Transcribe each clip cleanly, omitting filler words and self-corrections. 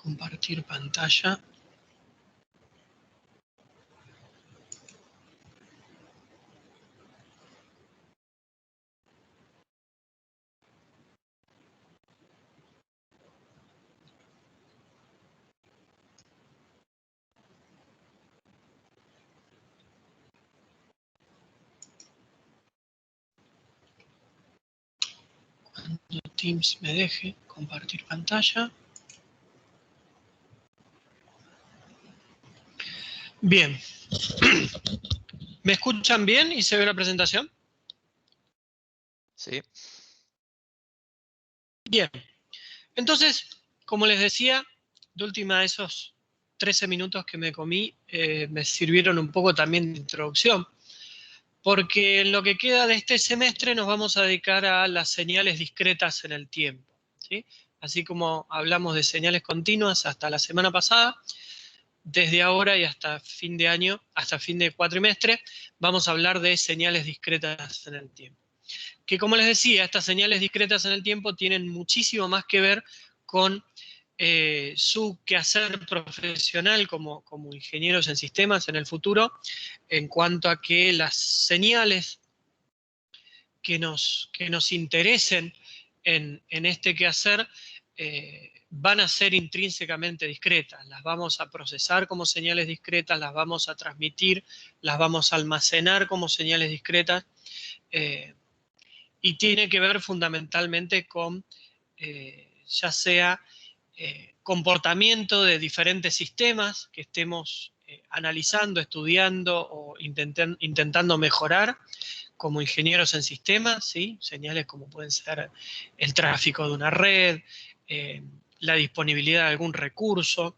Compartir pantalla. Cuando Teams me deje compartir pantalla. Bien. ¿Me escuchan bien y se ve la presentación? Sí. Bien. Entonces, como les decía, de última esos 13 minutos que me comí me sirvieron un poco también de introducción, porque en lo que queda de este semestre nos vamos a dedicar a las señales discretas en el tiempo, ¿sí? Así como hablamos de señales continuas hasta la semana pasada, desde ahora y hasta fin de año, hasta fin de cuatrimestre, vamos a hablar de señales discretas en el tiempo. Que como les decía, estas señales discretas en el tiempo tienen muchísimo más que ver con su quehacer profesional como ingenieros en sistemas en el futuro, en cuanto a que las señales que nos interesen en este quehacer van a ser intrínsecamente discretas. Las vamos a procesar como señales discretas, las vamos a transmitir, las vamos a almacenar como señales discretas. Y tiene que ver fundamentalmente con ya sea comportamiento de diferentes sistemas que estemos analizando, estudiando o intentando mejorar como ingenieros en sistemas, ¿sí? Señales como pueden ser el tráfico de una red, la disponibilidad de algún recurso,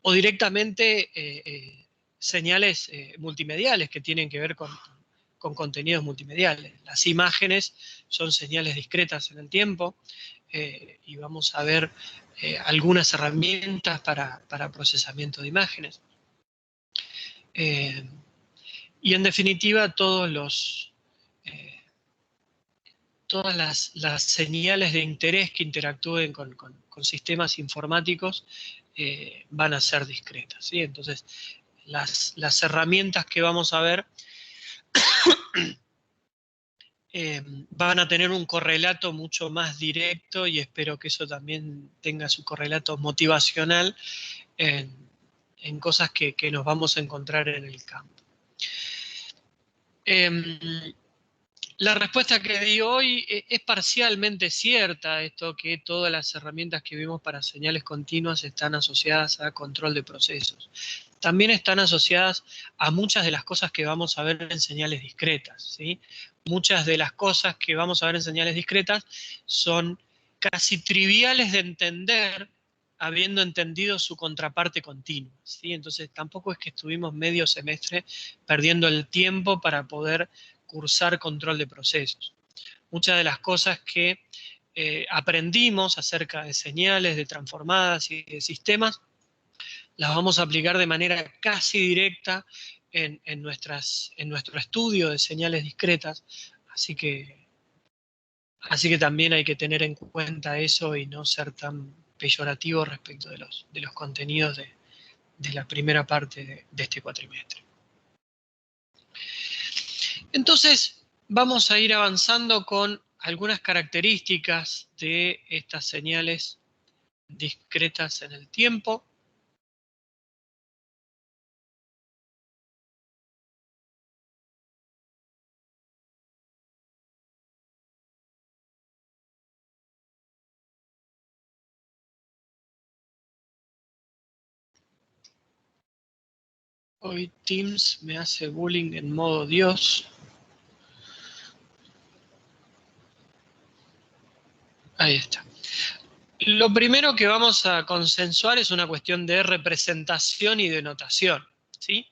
o directamente señales multimediales que tienen que ver con contenidos multimediales. Las imágenes son señales discretas en el tiempo y vamos a ver algunas herramientas para procesamiento de imágenes. Y en definitiva, todas las señales de interés que interactúen con sistemas informáticos van a ser discretas, ¿sí? Entonces, las herramientas que vamos a ver van a tener un correlato mucho más directo y espero que eso también tenga su correlato motivacional en cosas que nos vamos a encontrar en el campo. La respuesta que di hoy es parcialmente cierta, esto que todas las herramientas que vimos para señales continuas están asociadas a control de procesos. También están asociadas a muchas de las cosas que vamos a ver en señales discretas, ¿sí? Muchas de las cosas que vamos a ver en señales discretas son casi triviales de entender habiendo entendido su contraparte continua, ¿sí? Entonces tampoco es que estuvimos medio semestre perdiendo el tiempo para poder cursar control de procesos. Muchas de las cosas que aprendimos acerca de señales, de transformadas y de sistemas, las vamos a aplicar de manera casi directa en nuestro estudio de señales discretas, así que también hay que tener en cuenta eso y no ser tan peyorativo respecto de los contenidos de la primera parte de este cuatrimestre. Entonces, vamos a ir avanzando con algunas características de estas señales discretas en el tiempo. Hoy Teams me hace bullying en modo Dios. Ahí está. Lo primero que vamos a consensuar es una cuestión de representación y de notación, ¿sí?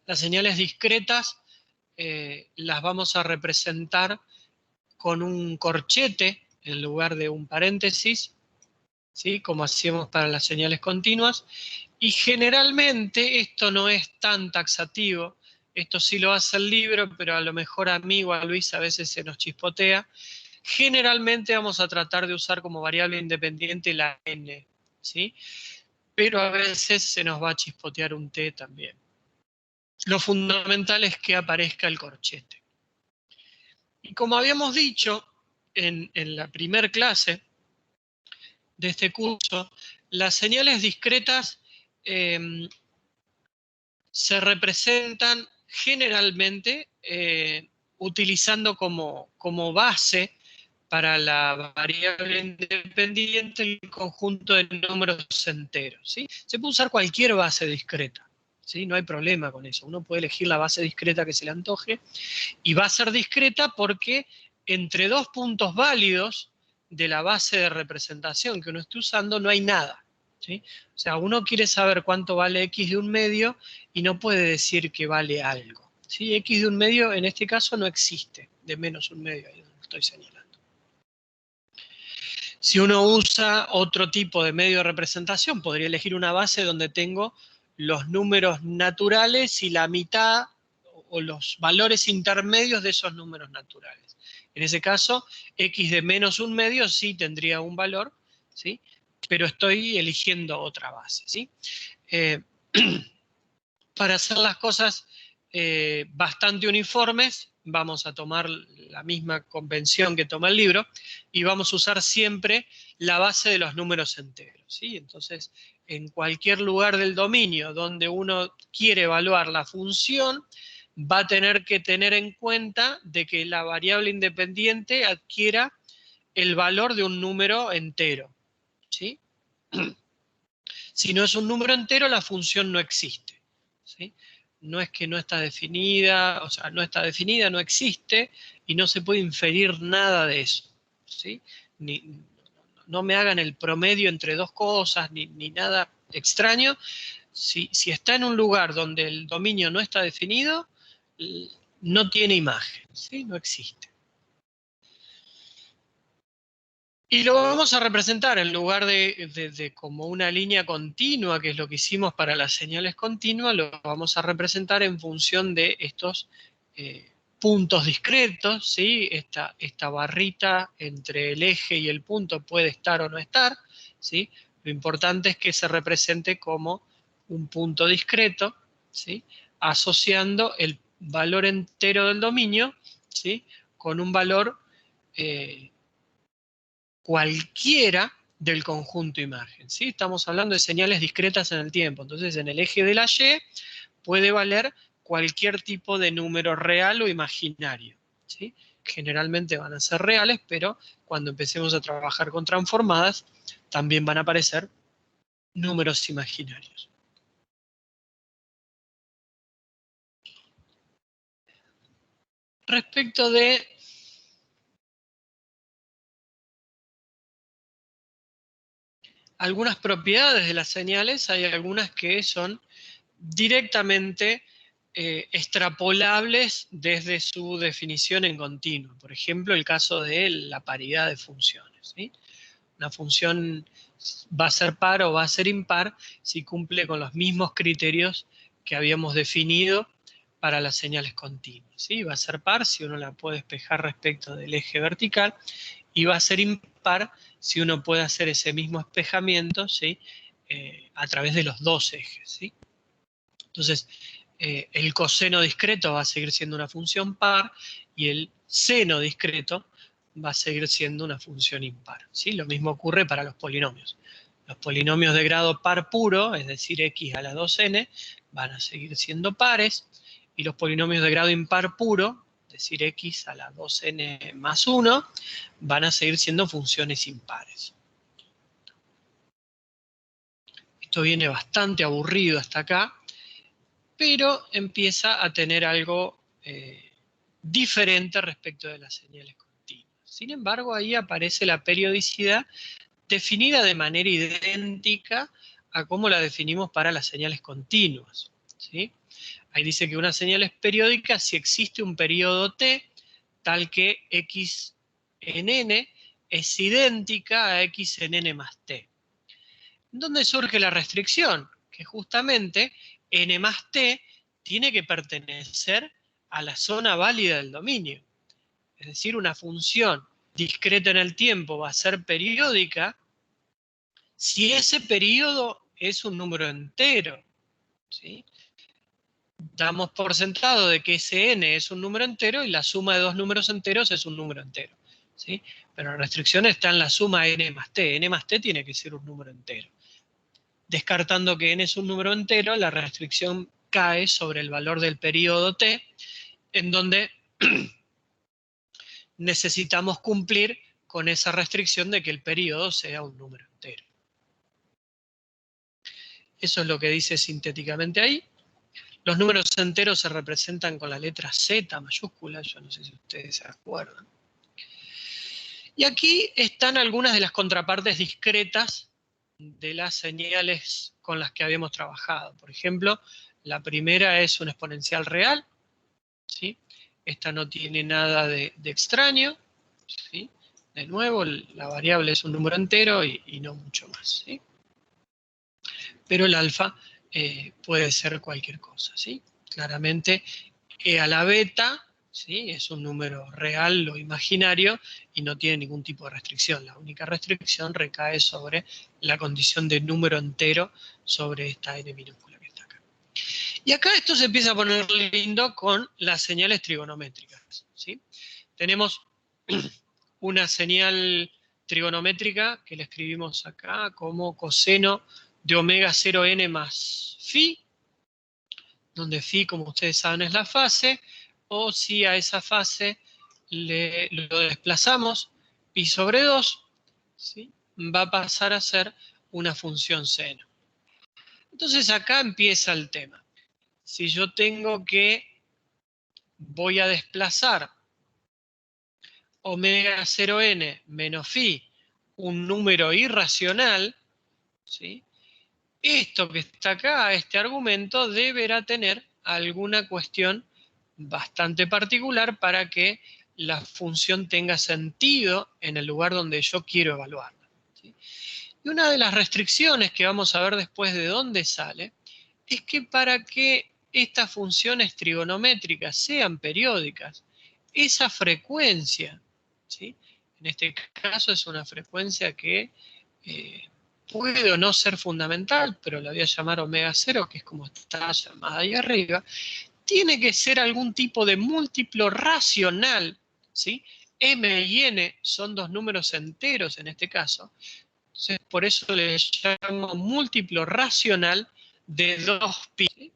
Las señales discretas las vamos a representar con un corchete en lugar de un paréntesis, ¿sí? Como hacíamos para las señales continuas. Y generalmente esto no es tan taxativo. Esto sí lo hace el libro, pero a lo mejor a mí o a Luis a veces se nos chispotea. Generalmente vamos a tratar de usar como variable independiente la n, ¿sí? Pero a veces se nos va a chispotear un t también. Lo fundamental es que aparezca el corchete. Y como habíamos dicho en la primer clase de este curso, las señales discretas se representan generalmente utilizando como base para la variable independiente el conjunto de números enteros, ¿sí? Se puede usar cualquier base discreta, ¿sí? No hay problema con eso. Uno puede elegir la base discreta que se le antoje y va a ser discreta porque entre dos puntos válidos de la base de representación que uno esté usando no hay nada, ¿sí? O sea, uno quiere saber cuánto vale x de un medio y no puede decir que vale algo, ¿sí? X de un medio en este caso no existe, de menos un medio, ahí lo estoy señalando. Si uno usa otro tipo de medio de representación, podría elegir una base donde tengo los números naturales y la mitad o los valores intermedios de esos números naturales. En ese caso, x de menos un medio sí tendría un valor, ¿sí? Pero estoy eligiendo otra base, ¿sí? Para hacer las cosas bastante uniformes, vamos a tomar la misma convención que toma el libro y vamos a usar siempre la base de los números enteros, ¿sí? Entonces, en cualquier lugar del dominio donde uno quiere evaluar la función, va a tener que tener en cuenta de que la variable independiente adquiera el valor de un número entero, ¿sí? Si no es un número entero, la función no existe, ¿sí? No es que no está definida, o sea, no está definida, no existe, y no se puede inferir nada de eso, ¿sí? No me hagan el promedio entre dos cosas, ni nada extraño. Si está en un lugar donde el dominio no está definido, no tiene imagen, ¿sí? No existe. Y lo vamos a representar en lugar de como una línea continua, que es lo que hicimos para las señales continuas, lo vamos a representar en función de estos puntos discretos, ¿sí? Esta barrita entre el eje y el punto puede estar o no estar, ¿sí? Lo importante es que se represente como un punto discreto, ¿sí? Asociando el valor entero del dominio, ¿sí? Con un valor cualquiera del conjunto imagen, ¿sí? Estamos hablando de señales discretas en el tiempo, entonces en el eje de la Y puede valer cualquier tipo de número real o imaginario, ¿sí? Generalmente van a ser reales, pero cuando empecemos a trabajar con transformadas, también van a aparecer números imaginarios. Respecto de algunas propiedades de las señales, hay algunas que son directamente extrapolables desde su definición en continuo. Por ejemplo, el caso de la paridad de funciones, ¿sí? Una función va a ser par o va a ser impar si cumple con los mismos criterios que habíamos definido para las señales continuas, ¿sí? Va a ser par si uno la puede despejar respecto del eje vertical y va a ser impar si uno puede hacer ese mismo espejamiento, ¿sí? A través de los dos ejes, ¿sí? Entonces, el coseno discreto va a seguir siendo una función par y el seno discreto va a seguir siendo una función impar, ¿sí? Lo mismo ocurre para los polinomios. Los polinomios de grado par puro, es decir, x a la 2n, van a seguir siendo pares, y los polinomios de grado impar puro, es decir, x a la 2n más 1, van a seguir siendo funciones impares. Esto viene bastante aburrido hasta acá, pero empieza a tener algo diferente respecto de las señales continuas. Sin embargo, ahí aparece la periodicidad definida de manera idéntica a cómo la definimos para las señales continuas, ¿sí? Ahí dice que una señal es periódica si existe un periodo t tal que x en n es idéntica a x en n más t. ¿Dónde surge la restricción? Que justamente n más t tiene que pertenecer a la zona válida del dominio. Es decir, una función discreta en el tiempo va a ser periódica si ese periodo es un número entero, ¿sí? Damos por sentado de que ese n es un número entero y la suma de dos números enteros es un número entero, ¿sí? Pero la restricción está en la suma n más t. N más t tiene que ser un número entero. Descartando que n es un número entero, la restricción cae sobre el valor del periodo t, en donde necesitamos cumplir con esa restricción de que el periodo sea un número entero. Eso es lo que dice sintéticamente ahí. Los números enteros se representan con la letra Z mayúscula, yo no sé si ustedes se acuerdan. Y aquí están algunas de las contrapartes discretas de las señales con las que habíamos trabajado. Por ejemplo, la primera es una exponencial real, ¿sí? Esta no tiene nada de extraño, ¿sí? De nuevo, la variable es un número entero y no mucho más, ¿sí? Pero el alfa puede ser cualquier cosa, ¿sí? Claramente, e a la beta, ¿sí? Es un número real o imaginario y no tiene ningún tipo de restricción. La única restricción recae sobre la condición de número entero sobre esta n minúscula que está acá. Y acá esto se empieza a poner lindo con las señales trigonométricas, ¿sí? Tenemos una señal trigonométrica que la escribimos acá como coseno de omega 0n más phi, donde phi, como ustedes saben, es la fase, o si a esa fase lo desplazamos pi sobre 2, ¿sí? Va a pasar a ser una función seno. Entonces acá empieza el tema. Si yo tengo que voy a desplazar omega 0n menos phi, un número irracional, ¿sí? Esto que está acá, este argumento, deberá tener alguna cuestión bastante particular para que la función tenga sentido en el lugar donde yo quiero evaluarla, ¿sí? Y una de las restricciones que vamos a ver después de dónde sale es que para que estas funciones trigonométricas sean periódicas, esa frecuencia, ¿sí? En este caso es una frecuencia que puede o no ser fundamental, pero la voy a llamar omega 0, que es como está llamada ahí arriba, tiene que ser algún tipo de múltiplo racional, ¿sí? M y N son dos números enteros en este caso, entonces por eso le llamo múltiplo racional de 2pi. ¿Sí?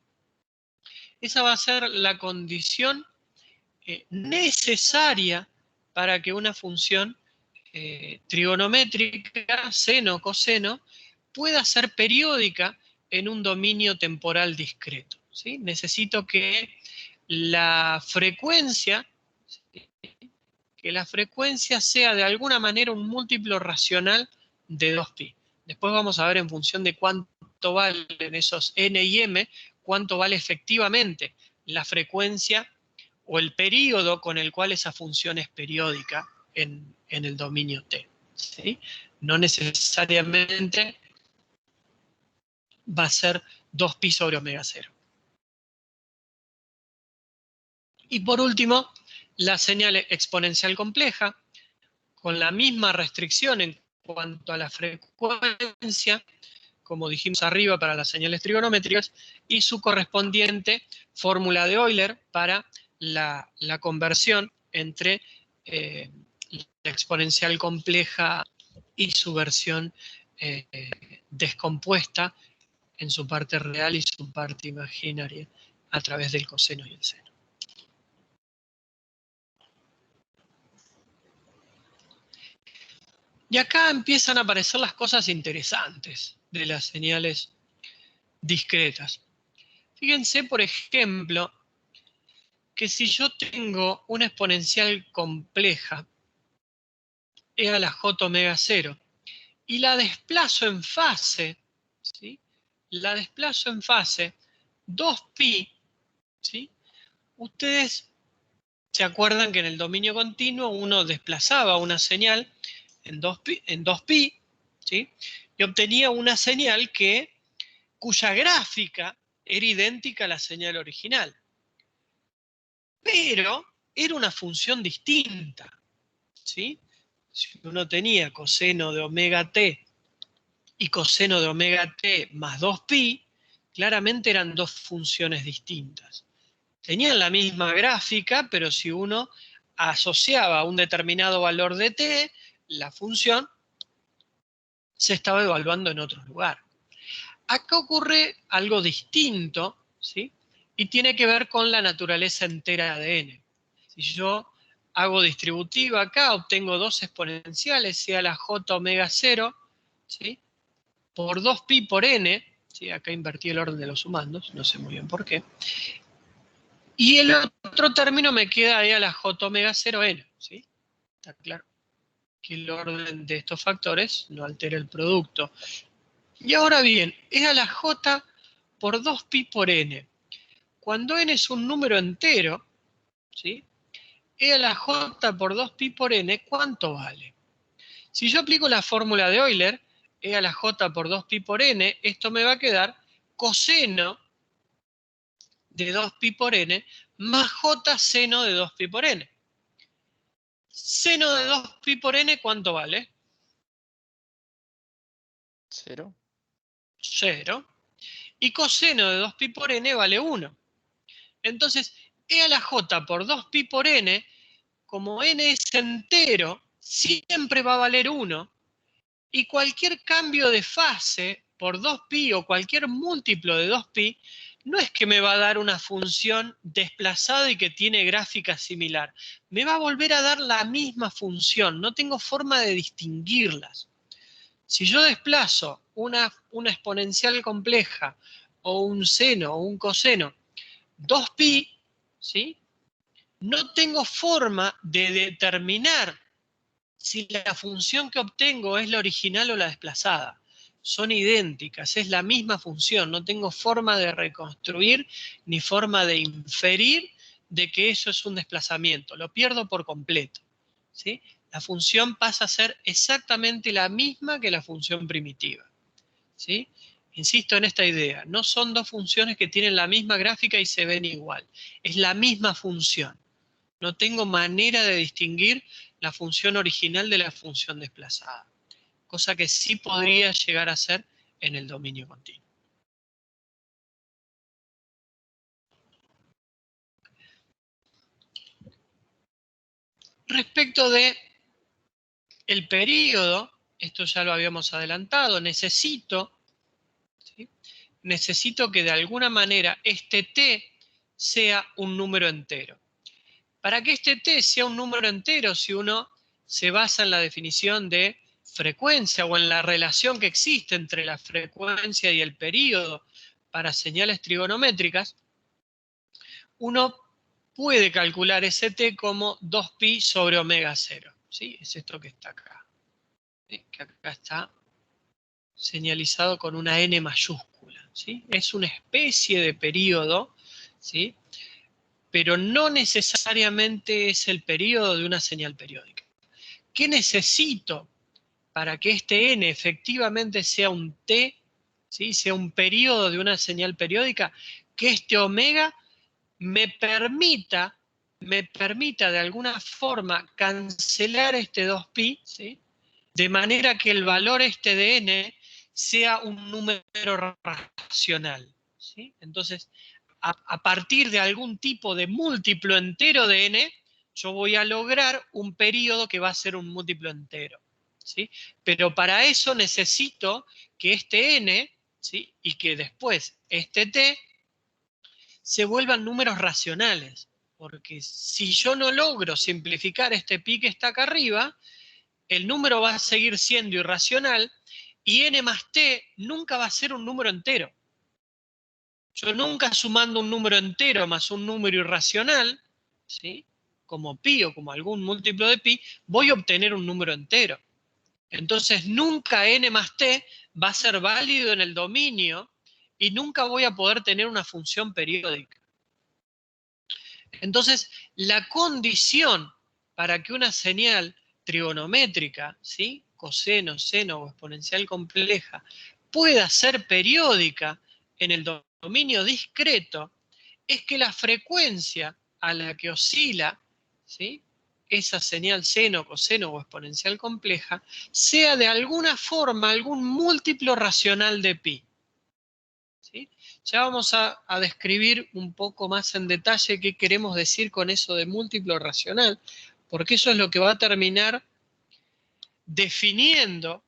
Esa va a ser la condición necesaria para que una función trigonométrica, seno o coseno, pueda ser periódica en un dominio temporal discreto, ¿sí? Necesito que la frecuencia, ¿sí? Que la frecuencia sea de alguna manera un múltiplo racional de 2pi. Después vamos a ver en función de cuánto valen esos n y m, cuánto vale efectivamente la frecuencia o el periodo con el cual esa función es periódica en el dominio T, ¿sí? No necesariamente va a ser 2pi sobre omega 0. Y por último, la señal exponencial compleja, con la misma restricción en cuanto a la frecuencia, como dijimos arriba para las señales trigonométricas, y su correspondiente fórmula de Euler para la conversión entre la exponencial compleja y su versión descompuesta en su parte real y su parte imaginaria a través del coseno y el seno. Y acá empiezan a aparecer las cosas interesantes de las señales discretas. Fíjense, por ejemplo, que si yo tengo una exponencial compleja, e a la j omega 0, y la desplazo en fase, ¿sí? La desplazo en fase 2pi, ¿sí? Ustedes se acuerdan que en el dominio continuo uno desplazaba una señal en 2pi, ¿sí? Y obtenía una señal cuya gráfica era idéntica a la señal original. Pero era una función distinta, ¿sí? Si uno tenía coseno de omega t y coseno de omega t más 2pi, claramente eran dos funciones distintas. Tenían la misma gráfica, pero si uno asociaba un determinado valor de t, la función se estaba evaluando en otro lugar. Acá ocurre algo distinto, ¿sí? Y tiene que ver con la naturaleza entera de n. Si yo hago distributiva acá, obtengo dos exponenciales, sea la j omega 0, ¿sí? Por 2pi por n, ¿sí? Acá invertí el orden de los sumandos, no sé muy bien por qué. Y el otro término me queda ahí a la j omega 0 n, ¿sí? Está claro que el orden de estos factores no altera el producto. Y ahora bien, es a la j por 2pi por n. Cuando n es un número entero, ¿sí? E a la j por 2pi por n, ¿cuánto vale? Si yo aplico la fórmula de Euler, e a la j por 2pi por n, esto me va a quedar coseno de 2pi por n más j seno de 2pi por n. Seno de 2pi por n, ¿cuánto vale? 0. 0. Y coseno de 2pi por n vale 1. Entonces, e a la j por 2pi por n, como n es entero, siempre va a valer 1. Y cualquier cambio de fase por 2pi o cualquier múltiplo de 2pi, no es que me va a dar una función desplazada y que tiene gráfica similar. Me va a volver a dar la misma función. No tengo forma de distinguirlas. Si yo desplazo una exponencial compleja o un seno o un coseno 2pi, ¿sí? No tengo forma de determinar si la función que obtengo es la original o la desplazada. Son idénticas, es la misma función. No tengo forma de reconstruir ni forma de inferir de que eso es un desplazamiento. Lo pierdo por completo, ¿sí? La función pasa a ser exactamente la misma que la función primitiva, ¿sí? Insisto en esta idea, no son dos funciones que tienen la misma gráfica y se ven igual. Es la misma función. No tengo manera de distinguir la función original de la función desplazada, cosa que sí podría llegar a ser en el dominio continuo. Respecto de el periodo, esto ya lo habíamos adelantado, necesito que de alguna manera este t sea un número entero. Para que este t sea un número entero, si uno se basa en la definición de frecuencia o en la relación que existe entre la frecuencia y el período para señales trigonométricas, uno puede calcular ese t como 2pi sobre omega 0. ¿Sí? Es esto que está acá. ¿Sí? Que acá está señalizado con una n mayúscula. ¿Sí? Es una especie de período, ¿sí? Pero no necesariamente es el período de una señal periódica. ¿Qué necesito para que este n efectivamente sea un t, ¿sí? Sea un periodo de una señal periódica? Que este omega me permita de alguna forma cancelar este 2pi, ¿sí? De manera que el valor este de n sea un número racional, ¿sí? Entonces, a partir de algún tipo de múltiplo entero de n, yo voy a lograr un periodo que va a ser un múltiplo entero, ¿sí? Pero para eso necesito que este n, ¿sí? Y que después este t se vuelvan números racionales, porque si yo no logro simplificar este pi que está acá arriba, el número va a seguir siendo irracional y n más t nunca va a ser un número entero. Yo nunca sumando un número entero más un número irracional, ¿sí? Como pi o como algún múltiplo de pi, voy a obtener un número entero. Entonces nunca n más t va a ser válido en el dominio y nunca voy a poder tener una función periódica. Entonces, la condición para que una señal trigonométrica, ¿sí? Coseno, seno o exponencial compleja, pueda ser periódica en el dominio discreto, es que la frecuencia a la que oscila, ¿sí? esa señal seno, coseno o exponencial compleja sea de alguna forma algún múltiplo racional de pi. ¿Sí? Ya vamos a describir un poco más en detalle qué queremos decir con eso de múltiplo racional, porque eso es lo que va a terminar definiendo,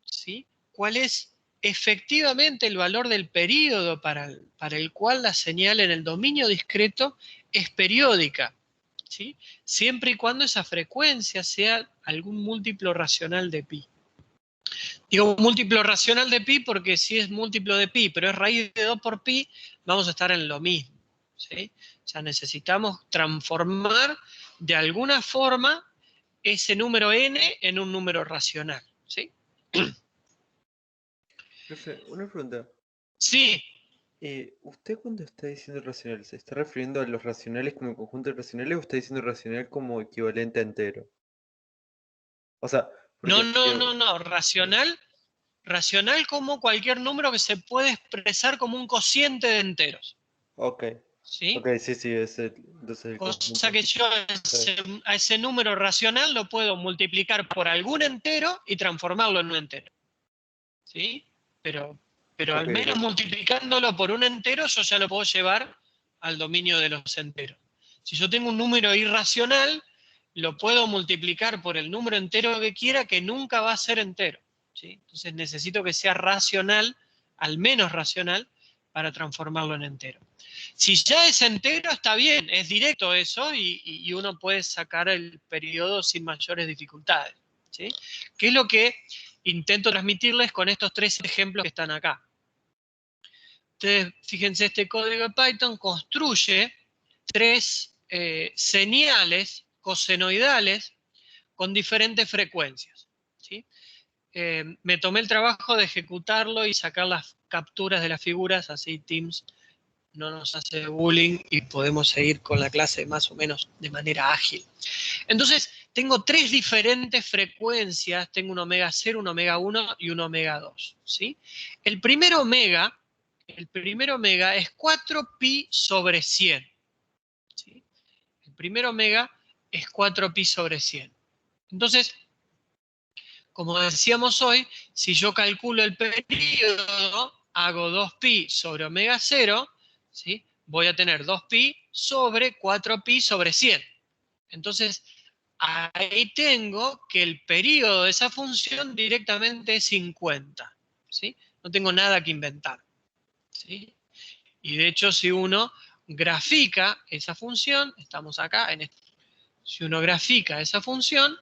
¿sí?, cuál es efectivamente el valor del período para el cual la señal en el dominio discreto es periódica, ¿sí?, siempre y cuando esa frecuencia sea algún múltiplo racional de pi. Digo múltiplo racional de pi porque si es múltiplo de pi, pero es raíz de 2 por pi, vamos a estar en lo mismo, ¿sí? O sea, necesitamos transformar de alguna forma ese número n en un número racional, ¿sí? Profe, una pregunta. Sí, ¿Usted cuando está diciendo racional, se está refiriendo a los racionales como conjunto de racionales o está diciendo racional como equivalente a entero? O sea, no, porque no, digo, no, no, racional como cualquier número que se puede expresar como un cociente de enteros, ok, ¿sí? ok, sí, sí, entonces el Cosa conjunto. que yo Sí. a ese número racional lo puedo multiplicar por algún entero y transformarlo en un entero, ¿sí? Pero Ok, al menos ok. multiplicándolo por un entero yo ya lo puedo llevar al dominio de los enteros. Si yo tengo un número irracional, lo puedo multiplicar por el número entero que quiera, que nunca va a ser entero, ¿sí? Entonces necesito que sea racional, al menos racional, para transformarlo en entero. Si ya es entero, está bien, es directo eso y uno puede sacar el periodo sin mayores dificultades, ¿sí? ¿Qué es lo que intento transmitirles con estos 3 ejemplos que están acá? Ustedes, fíjense, este código de Python construye 3 señales cosenoidales con diferentes frecuencias, ¿sí? Me tomé el trabajo de ejecutarlo y sacar las capturas de las figuras, así Teams no nos hace bullying y podemos seguir con la clase más o menos de manera ágil. Entonces, tengo 3 diferentes frecuencias, tengo un omega 0, un omega 1 y un omega 2, ¿sí? El primer omega es 4pi sobre 100, ¿sí? El primer omega es 4pi sobre 100. Entonces, como decíamos hoy, si yo calculo el periodo, hago 2pi sobre omega 0, ¿sí?, voy a tener 2pi sobre 4pi sobre 100. Entonces, ahí tengo que el periodo de esa función directamente es 50, ¿sí? No tengo nada que inventar, ¿sí? Y de hecho, si uno grafica esa función, estamos acá, si uno grafica esa función,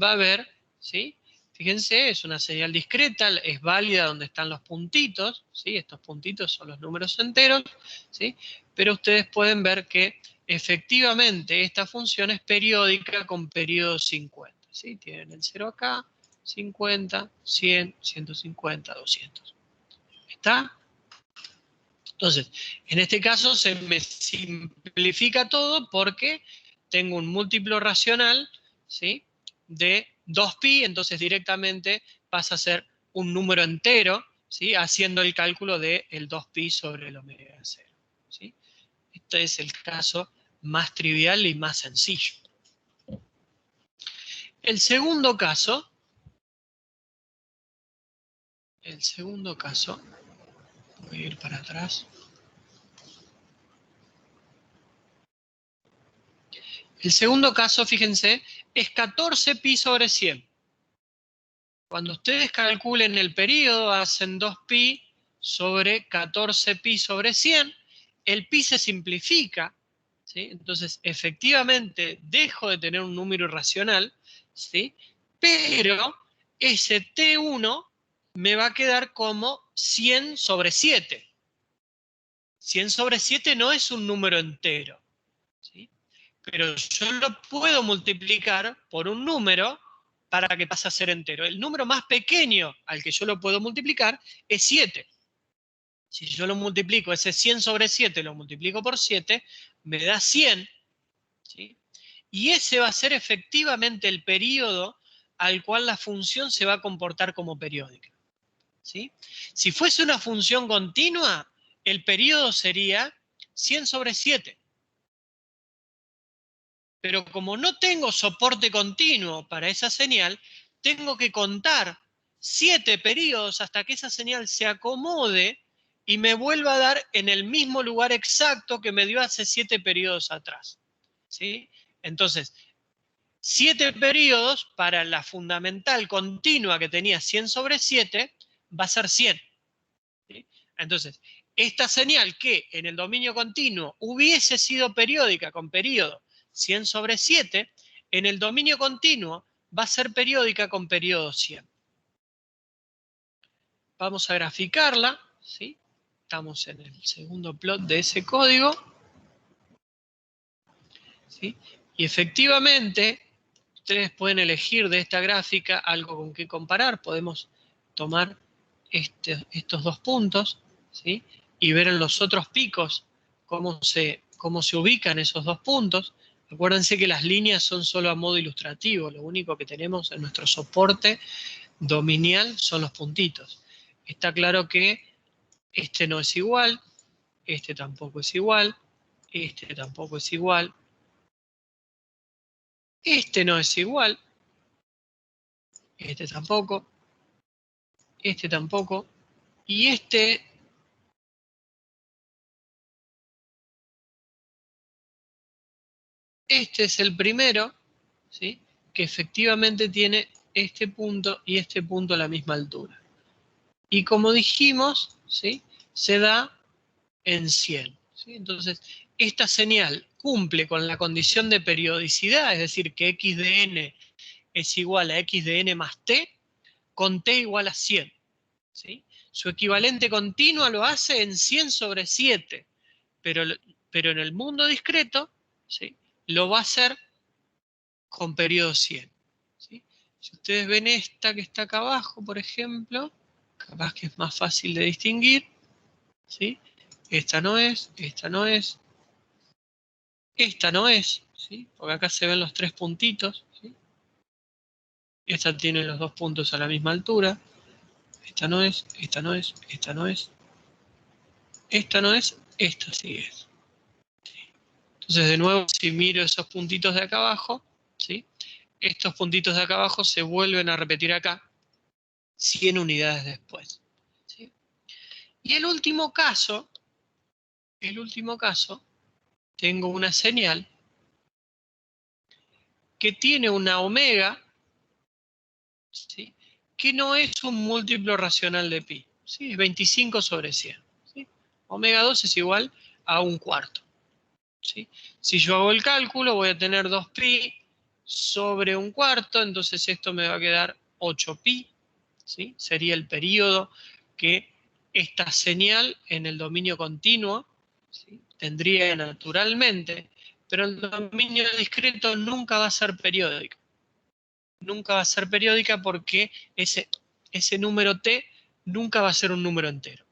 va a ver, ¿sí? Fíjense, es una señal discreta, es válida donde están los puntitos, ¿sí? Estos puntitos son los números enteros, ¿sí? Pero ustedes pueden ver que efectivamente esta función es periódica con periodo 50, ¿sí? Tienen el 0 acá, 50, 100, 150, 200. ¿Está? Entonces, en este caso se me simplifica todo porque tengo un múltiplo racional, ¿sí?, de 2pi, entonces directamente pasa a ser un número entero, ¿sí?, haciendo el cálculo del 2pi sobre el omega 0, ¿sí? Este es el caso más trivial y más sencillo. El segundo caso, voy a ir para atrás. El segundo caso, fíjense, es 14pi sobre 100. Cuando ustedes calculen el periodo, hacen 2pi sobre 14pi sobre 100, el pi se simplifica, ¿sí? Entonces, efectivamente, dejo de tener un número irracional, ¿sí?, pero ese T1 me va a quedar como 100 sobre 7. 100 sobre 7 no es un número entero, ¿sí?, pero yo lo puedo multiplicar por un número para que pase a ser entero. El número más pequeño al que yo lo puedo multiplicar es 7. Si yo lo multiplico, ese 100 sobre 7 lo multiplico por 7, me da 100, ¿sí? Y ese va a ser efectivamente el periodo al cual la función se va a comportar como periódica, ¿sí? Si fuese una función continua, el periodo sería 100 sobre 7. Pero como no tengo soporte continuo para esa señal, tengo que contar 7 periodos hasta que esa señal se acomode y me vuelva a dar en el mismo lugar exacto que me dio hace 7 periodos atrás. ¿Sí? Entonces, 7 periodos para la fundamental continua que tenía 100 sobre 7 va a ser 100. ¿Sí? Entonces, esta señal que en el dominio continuo hubiese sido periódica con periodo 100 sobre 7, en el dominio continuo va a ser periódica con periodo 100. Vamos a graficarla, ¿sí? Estamos en el segundo plot de ese código, ¿sí? Y efectivamente, ustedes pueden elegir de esta gráfica algo con qué comparar. Podemos tomar estos dos puntos, ¿sí? Y ver en los otros picos cómo se ubican esos dos puntos. Acuérdense que las líneas son solo a modo ilustrativo. Lo único que tenemos en nuestro soporte dominial son los puntitos. Está claro que este no es igual, este tampoco es igual, este tampoco es igual, este no es igual, este tampoco, y este es el primero, ¿sí? Que efectivamente tiene este punto y este punto a la misma altura. Y como dijimos, ¿sí? Se da en 100. ¿Sí? Entonces, esta señal cumple con la condición de periodicidad, es decir, que x de n es igual a x de n más t, con t igual a 100. ¿Sí? Su equivalente continuo lo hace en 100 sobre 7, pero en el mundo discreto, ¿sí? Lo va a hacer con periodo 100. ¿Sí? Si ustedes ven esta que está acá abajo, por ejemplo, capaz que es más fácil de distinguir, ¿sí? Esta no es, esta no es, esta no es, ¿sí? Porque acá se ven los 3 puntitos, ¿sí? Esta tiene los 2 puntos a la misma altura, esta no es, esta no es, esta no es, esta no es, esta sí es. Entonces, de nuevo, si miro esos puntitos de acá abajo, ¿sí? Estos puntitos de acá abajo se vuelven a repetir acá 100 unidades después. ¿Sí? Y el último caso, tengo una señal que tiene una omega, ¿sí? Que no es un múltiplo racional de pi, ¿sí? Es 25 sobre 100. ¿Sí? Omega 2 es igual a un cuarto. ¿Sí? Si yo hago el cálculo, voy a tener 2pi sobre un cuarto, entonces esto me va a quedar 8pi, ¿sí? Sería el periodo que esta señal en el dominio continuo, ¿sí? Tendría naturalmente, pero el dominio discreto nunca va a ser periódico. Nunca va a ser periódica porque ese número t nunca va a ser un número entero.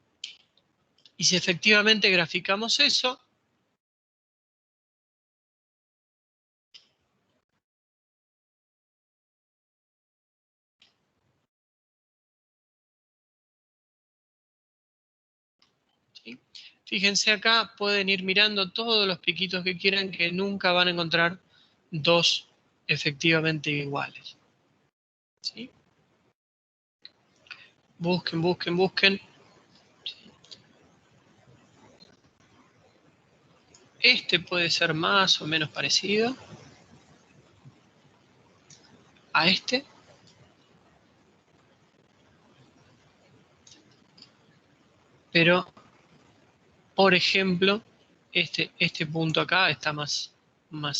Y si efectivamente graficamos eso, ¿sí? Fíjense acá, pueden ir mirando todos los piquitos que quieran, que nunca van a encontrar dos efectivamente iguales. ¿Sí? Busquen, busquen, busquen. Este puede ser más o menos parecido a este. Pero, por ejemplo, este punto acá está más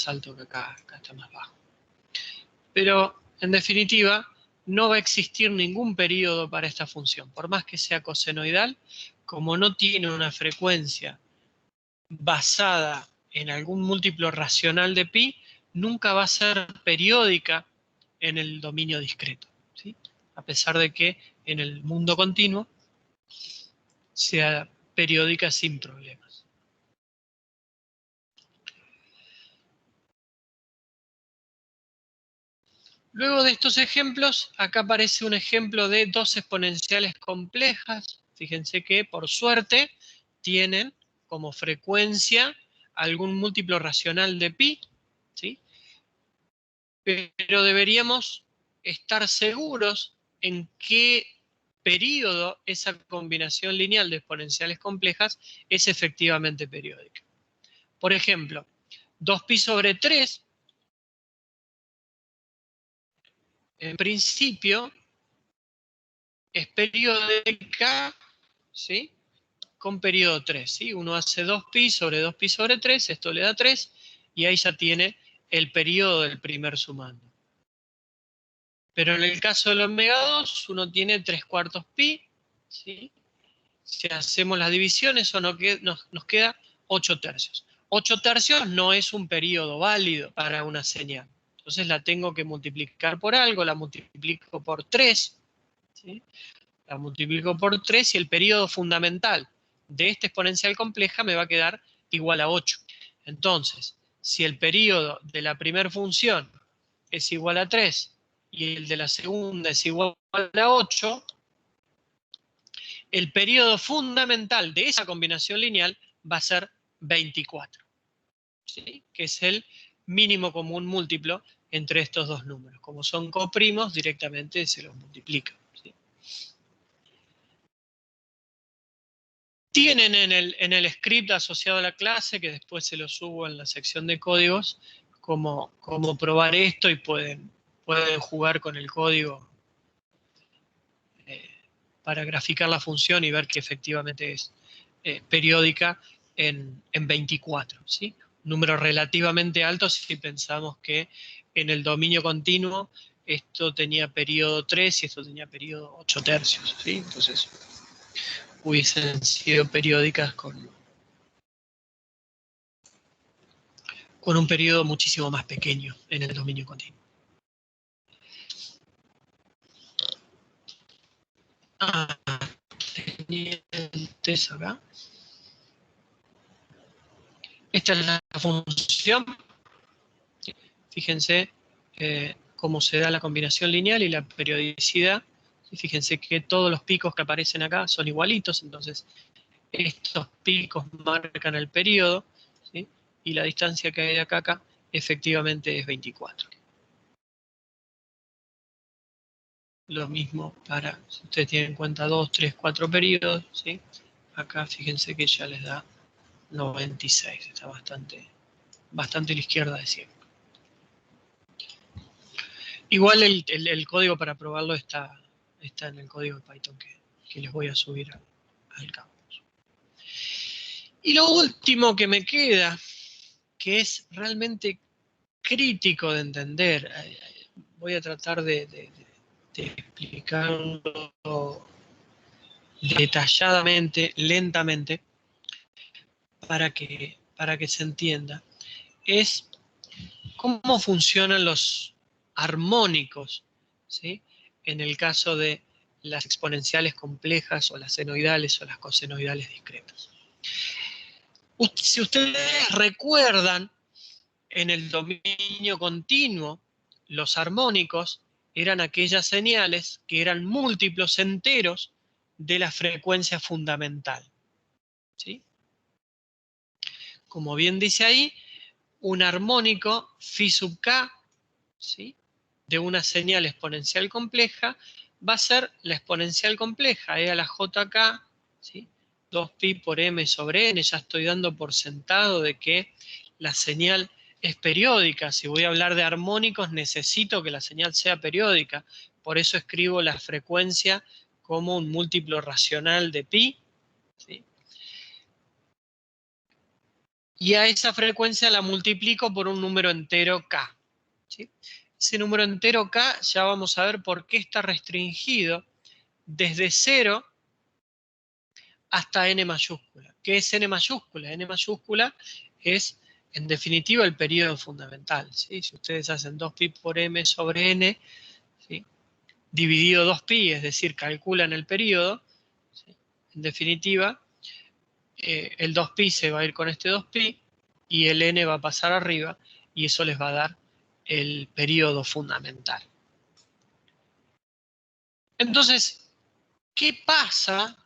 alto que acá está más bajo. Pero, en definitiva, no va a existir ningún periodo para esta función. Por más que sea cosenoidal, como no tiene una frecuencia basada en algún múltiplo racional de pi, nunca va a ser periódica en el dominio discreto, ¿sí? A pesar de que en el mundo continuo sea periódica sin problemas. Luego de estos ejemplos, acá aparece un ejemplo de dos exponenciales complejas. Fíjense que, por suerte, tienen como frecuencia algún múltiplo racional de pi, ¿sí? pero deberíamos estar seguros en qué periodo esa combinación lineal de exponenciales complejas es efectivamente periódica. Por ejemplo, 2pi sobre 3, en principio, es periódica, ¿sí?, con periodo 3. ¿Sí? Uno hace 2pi sobre 3, esto le da 3, y ahí ya tiene el periodo del primer sumando. Pero en el caso del omega 2, uno tiene 3/4 pi, ¿sí? Si hacemos las divisiones, eso nos queda 8 tercios. 8 tercios no es un periodo válido para una señal. Entonces la tengo que multiplicar por algo, la multiplico por 3, ¿sí? La multiplico por 3 y el periodo fundamental de esta exponencial compleja me va a quedar igual a 8. Entonces, si el periodo de la primera función es igual a 3 y el de la segunda es igual a 8, el periodo fundamental de esa combinación lineal va a ser 24, ¿sí?, que es el mínimo común múltiplo entre estos dos números. Como son coprimos, directamente se los multiplica, ¿sí? Tienen en el script asociado a la clase, que después se lo subo en la sección de códigos, cómo probar esto, y pueden jugar con el código para graficar la función y ver que efectivamente es periódica en 24, ¿sí? Un número relativamente alto si pensamos que en el dominio continuo esto tenía periodo 3 y esto tenía periodo 8 tercios, ¿sí? Entonces hubiesen sido periódicas con un periodo muchísimo más pequeño en el dominio continuo. Tenía el test acá. Esta es la función. Fíjense cómo se da la combinación lineal y la periodicidad. Y fíjense que todos los picos que aparecen acá son igualitos, entonces estos picos marcan el periodo, ¿sí?, y la distancia que hay de acá a acá efectivamente es 24. Lo mismo para, si ustedes tienen en cuenta 2, 3, 4 periodos, ¿sí?, acá fíjense que ya les da 96, está bastante a la izquierda de 100. Igual el código para probarlo está en el código de Python que les voy a subir al campus. Y lo último que me queda, que es realmente crítico de entender, voy a tratar de explicarlo detalladamente, lentamente, para que se entienda, es cómo funcionan los armónicos, ¿sí?, en el caso de las exponenciales complejas o las senoidales o las cosenoidales discretas. Si ustedes recuerdan, en el dominio continuo, los armónicos eran aquellas señales que eran múltiplos enteros de la frecuencia fundamental, ¿sí? Como bien dice ahí, un armónico phi sub k, ¿sí?, de una señal exponencial compleja va a ser la exponencial compleja, e a la jk, ¿sí?, 2pi por m sobre n. Ya estoy dando por sentado de que la señal es periódica. Si voy a hablar de armónicos, necesito que la señal sea periódica. Por eso escribo la frecuencia como un múltiplo racional de pi, ¿sí?, y a esa frecuencia la multiplico por un número entero k, ¿sí? Ese número entero k ya vamos a ver por qué está restringido desde 0 hasta n mayúscula. ¿Qué es n mayúscula? N mayúscula es, en definitiva, el periodo fundamental, ¿sí? Si ustedes hacen 2pi por m sobre n, ¿sí?, dividido 2pi, es decir, calculan el periodo, ¿sí?, en definitiva, el 2pi se va a ir con este 2pi y el n va a pasar arriba y eso les va a dar el periodo fundamental. Entonces, ¿qué pasa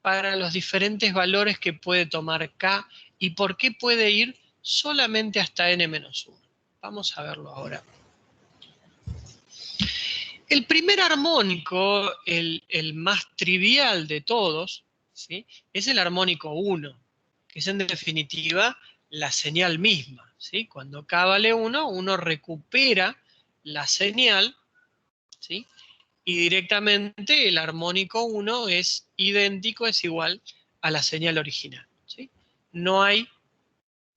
para los diferentes valores que puede tomar k y por qué puede ir solamente hasta n-1? Vamos a verlo ahora. El primer armónico, el más trivial de todos, ¿sí? Es el armónico 1, que es en definitiva la señal misma, ¿sí? Cuando K vale 1, uno recupera la señal, ¿sí? Y directamente el armónico 1 es idéntico, es igual a la señal original, ¿sí? No hay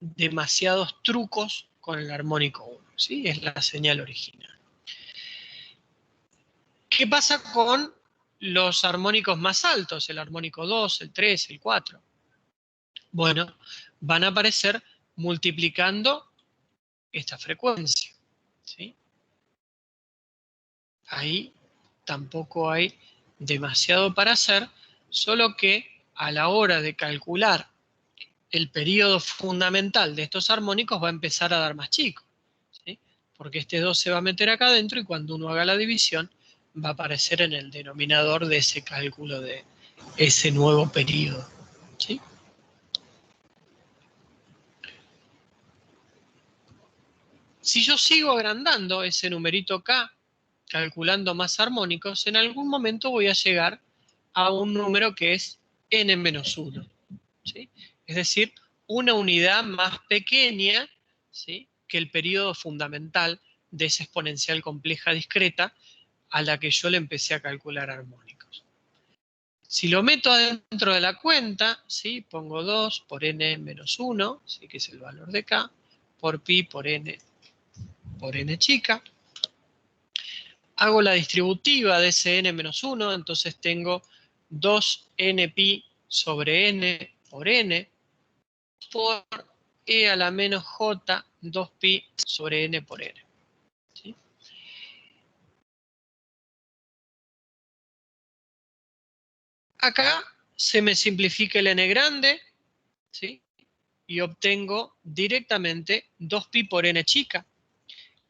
demasiados trucos con el armónico 1, ¿sí? Es la señal original. ¿Qué pasa con los armónicos más altos? El armónico 2, el 3, el 4. Bueno, van a aparecer multiplicando esta frecuencia, ¿sí? Ahí tampoco hay demasiado para hacer, solo que a la hora de calcular el periodo fundamental de estos armónicos va a empezar a dar más chico, ¿sí? Porque este 2 se va a meter acá adentro y cuando uno haga la división va a aparecer en el denominador de ese cálculo de ese nuevo periodo, ¿sí? Si yo sigo agrandando ese numerito K, calculando más armónicos, en algún momento voy a llegar a un número que es n-1, ¿sí? Es decir, una unidad más pequeña, ¿sí?, que el periodo fundamental de esa exponencial compleja discreta a la que yo le empecé a calcular armónicos. Si lo meto adentro de la cuenta, ¿sí?, pongo 2 por n-1, ¿sí?, que es el valor de K, por pi por n chica. Hago la distributiva de ese n-1, entonces tengo 2n pi sobre n por e a la menos j 2pi sobre n por n. ¿Sí? Acá se me simplifica el n grande, ¿sí?, y obtengo directamente 2pi por n chica.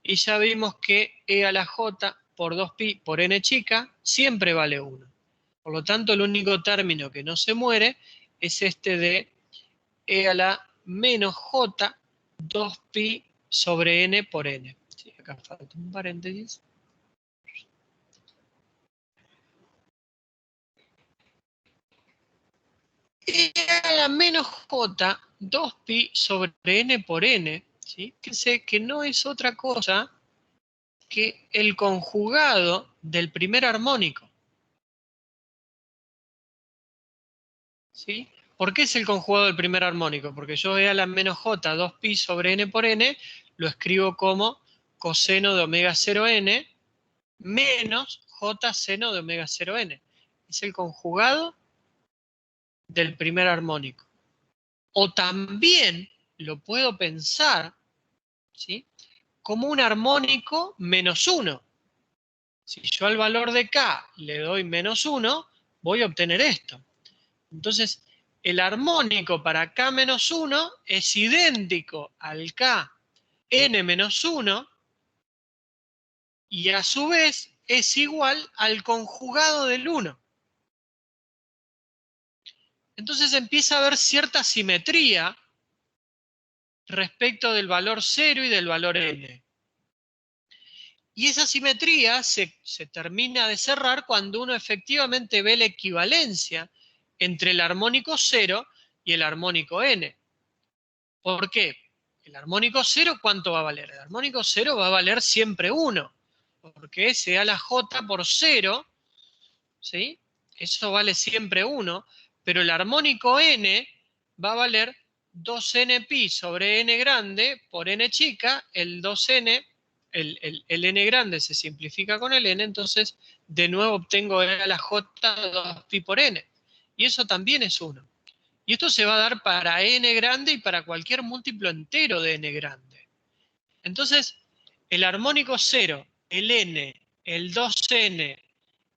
Y ya vimos que e a la j por 2pi por n chica siempre vale 1. Por lo tanto, el único término que no se muere es este de e a la menos j 2pi sobre n por n. Sí, acá falta un paréntesis. E a la menos j 2pi sobre n por n, ¿sí?, fíjense que no es otra cosa que el conjugado del primer armónico, ¿sí? ¿Por qué es el conjugado del primer armónico? Porque yo e a la menos j 2pi sobre n por n lo escribo como coseno de omega 0n menos j seno de omega 0n. Es el conjugado del primer armónico. O también lo puedo pensar, ¿sí?, como un armónico menos 1. Si yo al valor de K le doy menos 1, voy a obtener esto. Entonces, el armónico para K menos 1 es idéntico al K n menos 1 y a su vez es igual al conjugado del 1. Entonces empieza a haber cierta simetría respecto del valor 0 y del valor n. Y esa simetría se termina de cerrar cuando uno efectivamente ve la equivalencia entre el armónico 0 y el armónico n. ¿Por qué? El armónico 0, ¿cuánto va a valer? El armónico 0 va a valer siempre 1, porque se da la j por 0, ¿sí? Eso vale siempre 1, pero el armónico n va a valer 2n pi sobre n grande por n chica, el 2n, el n grande se simplifica con el n, entonces de nuevo obtengo a la j 2pi por n, y eso también es 1. Y esto se va a dar para n grande y para cualquier múltiplo entero de n grande. Entonces, el armónico 0, el n, el 2n,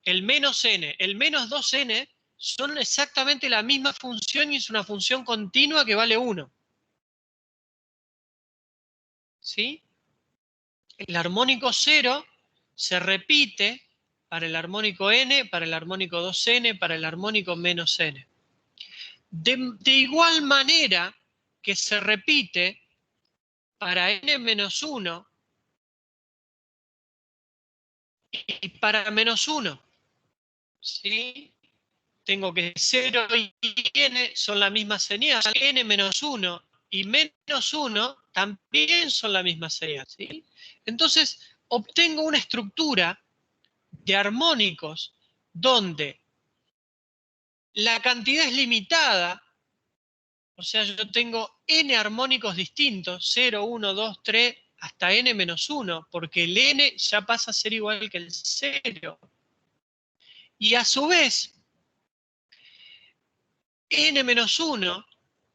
el menos n, el menos 2n, son exactamente la misma función y es una función continua que vale 1. ¿Sí? El armónico 0 se repite para el armónico n, para el armónico 2n, para el armónico menos n. De igual manera que se repite para n-1 Y para -1, ¿sí? Tengo que 0 y n son la misma señal, n-1 y -1 también son la misma señal, ¿sí? Entonces, obtengo una estructura de armónicos donde la cantidad es limitada, o sea, yo tengo n armónicos distintos, 0, 1, 2, 3, hasta n-1, porque el n ya pasa a ser igual que el 0. Y a su vez, n-1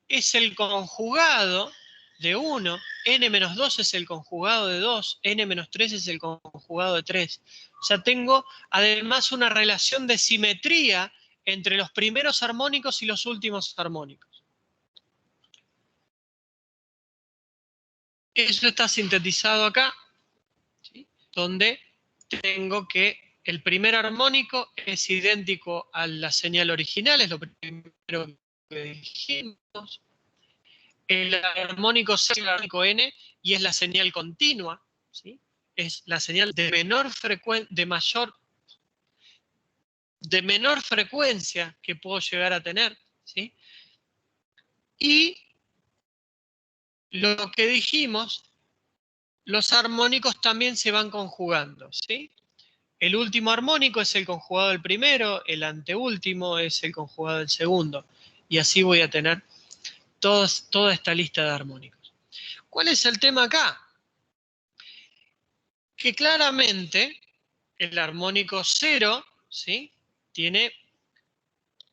es el conjugado de 1, n-2 es el conjugado de 2, n-3 es el conjugado de 3. O sea, tengo además una relación de simetría entre los primeros armónicos y los últimos armónicos. Eso está sintetizado acá, ¿sí? Donde tengo que el primer armónico es idéntico a la señal original, es lo primero que dijimos. El armónico C es el armónico N y es la señal continua, ¿sí? Es la señal de menor frecuencia que puedo llegar a tener, ¿sí? Y lo que dijimos, los armónicos también se van conjugando, ¿sí? El último armónico es el conjugado del primero, el anteúltimo es el conjugado del segundo. Y así voy a tener toda esta lista de armónicos. ¿Cuál es el tema acá? Que claramente el armónico 0, ¿sí? Tiene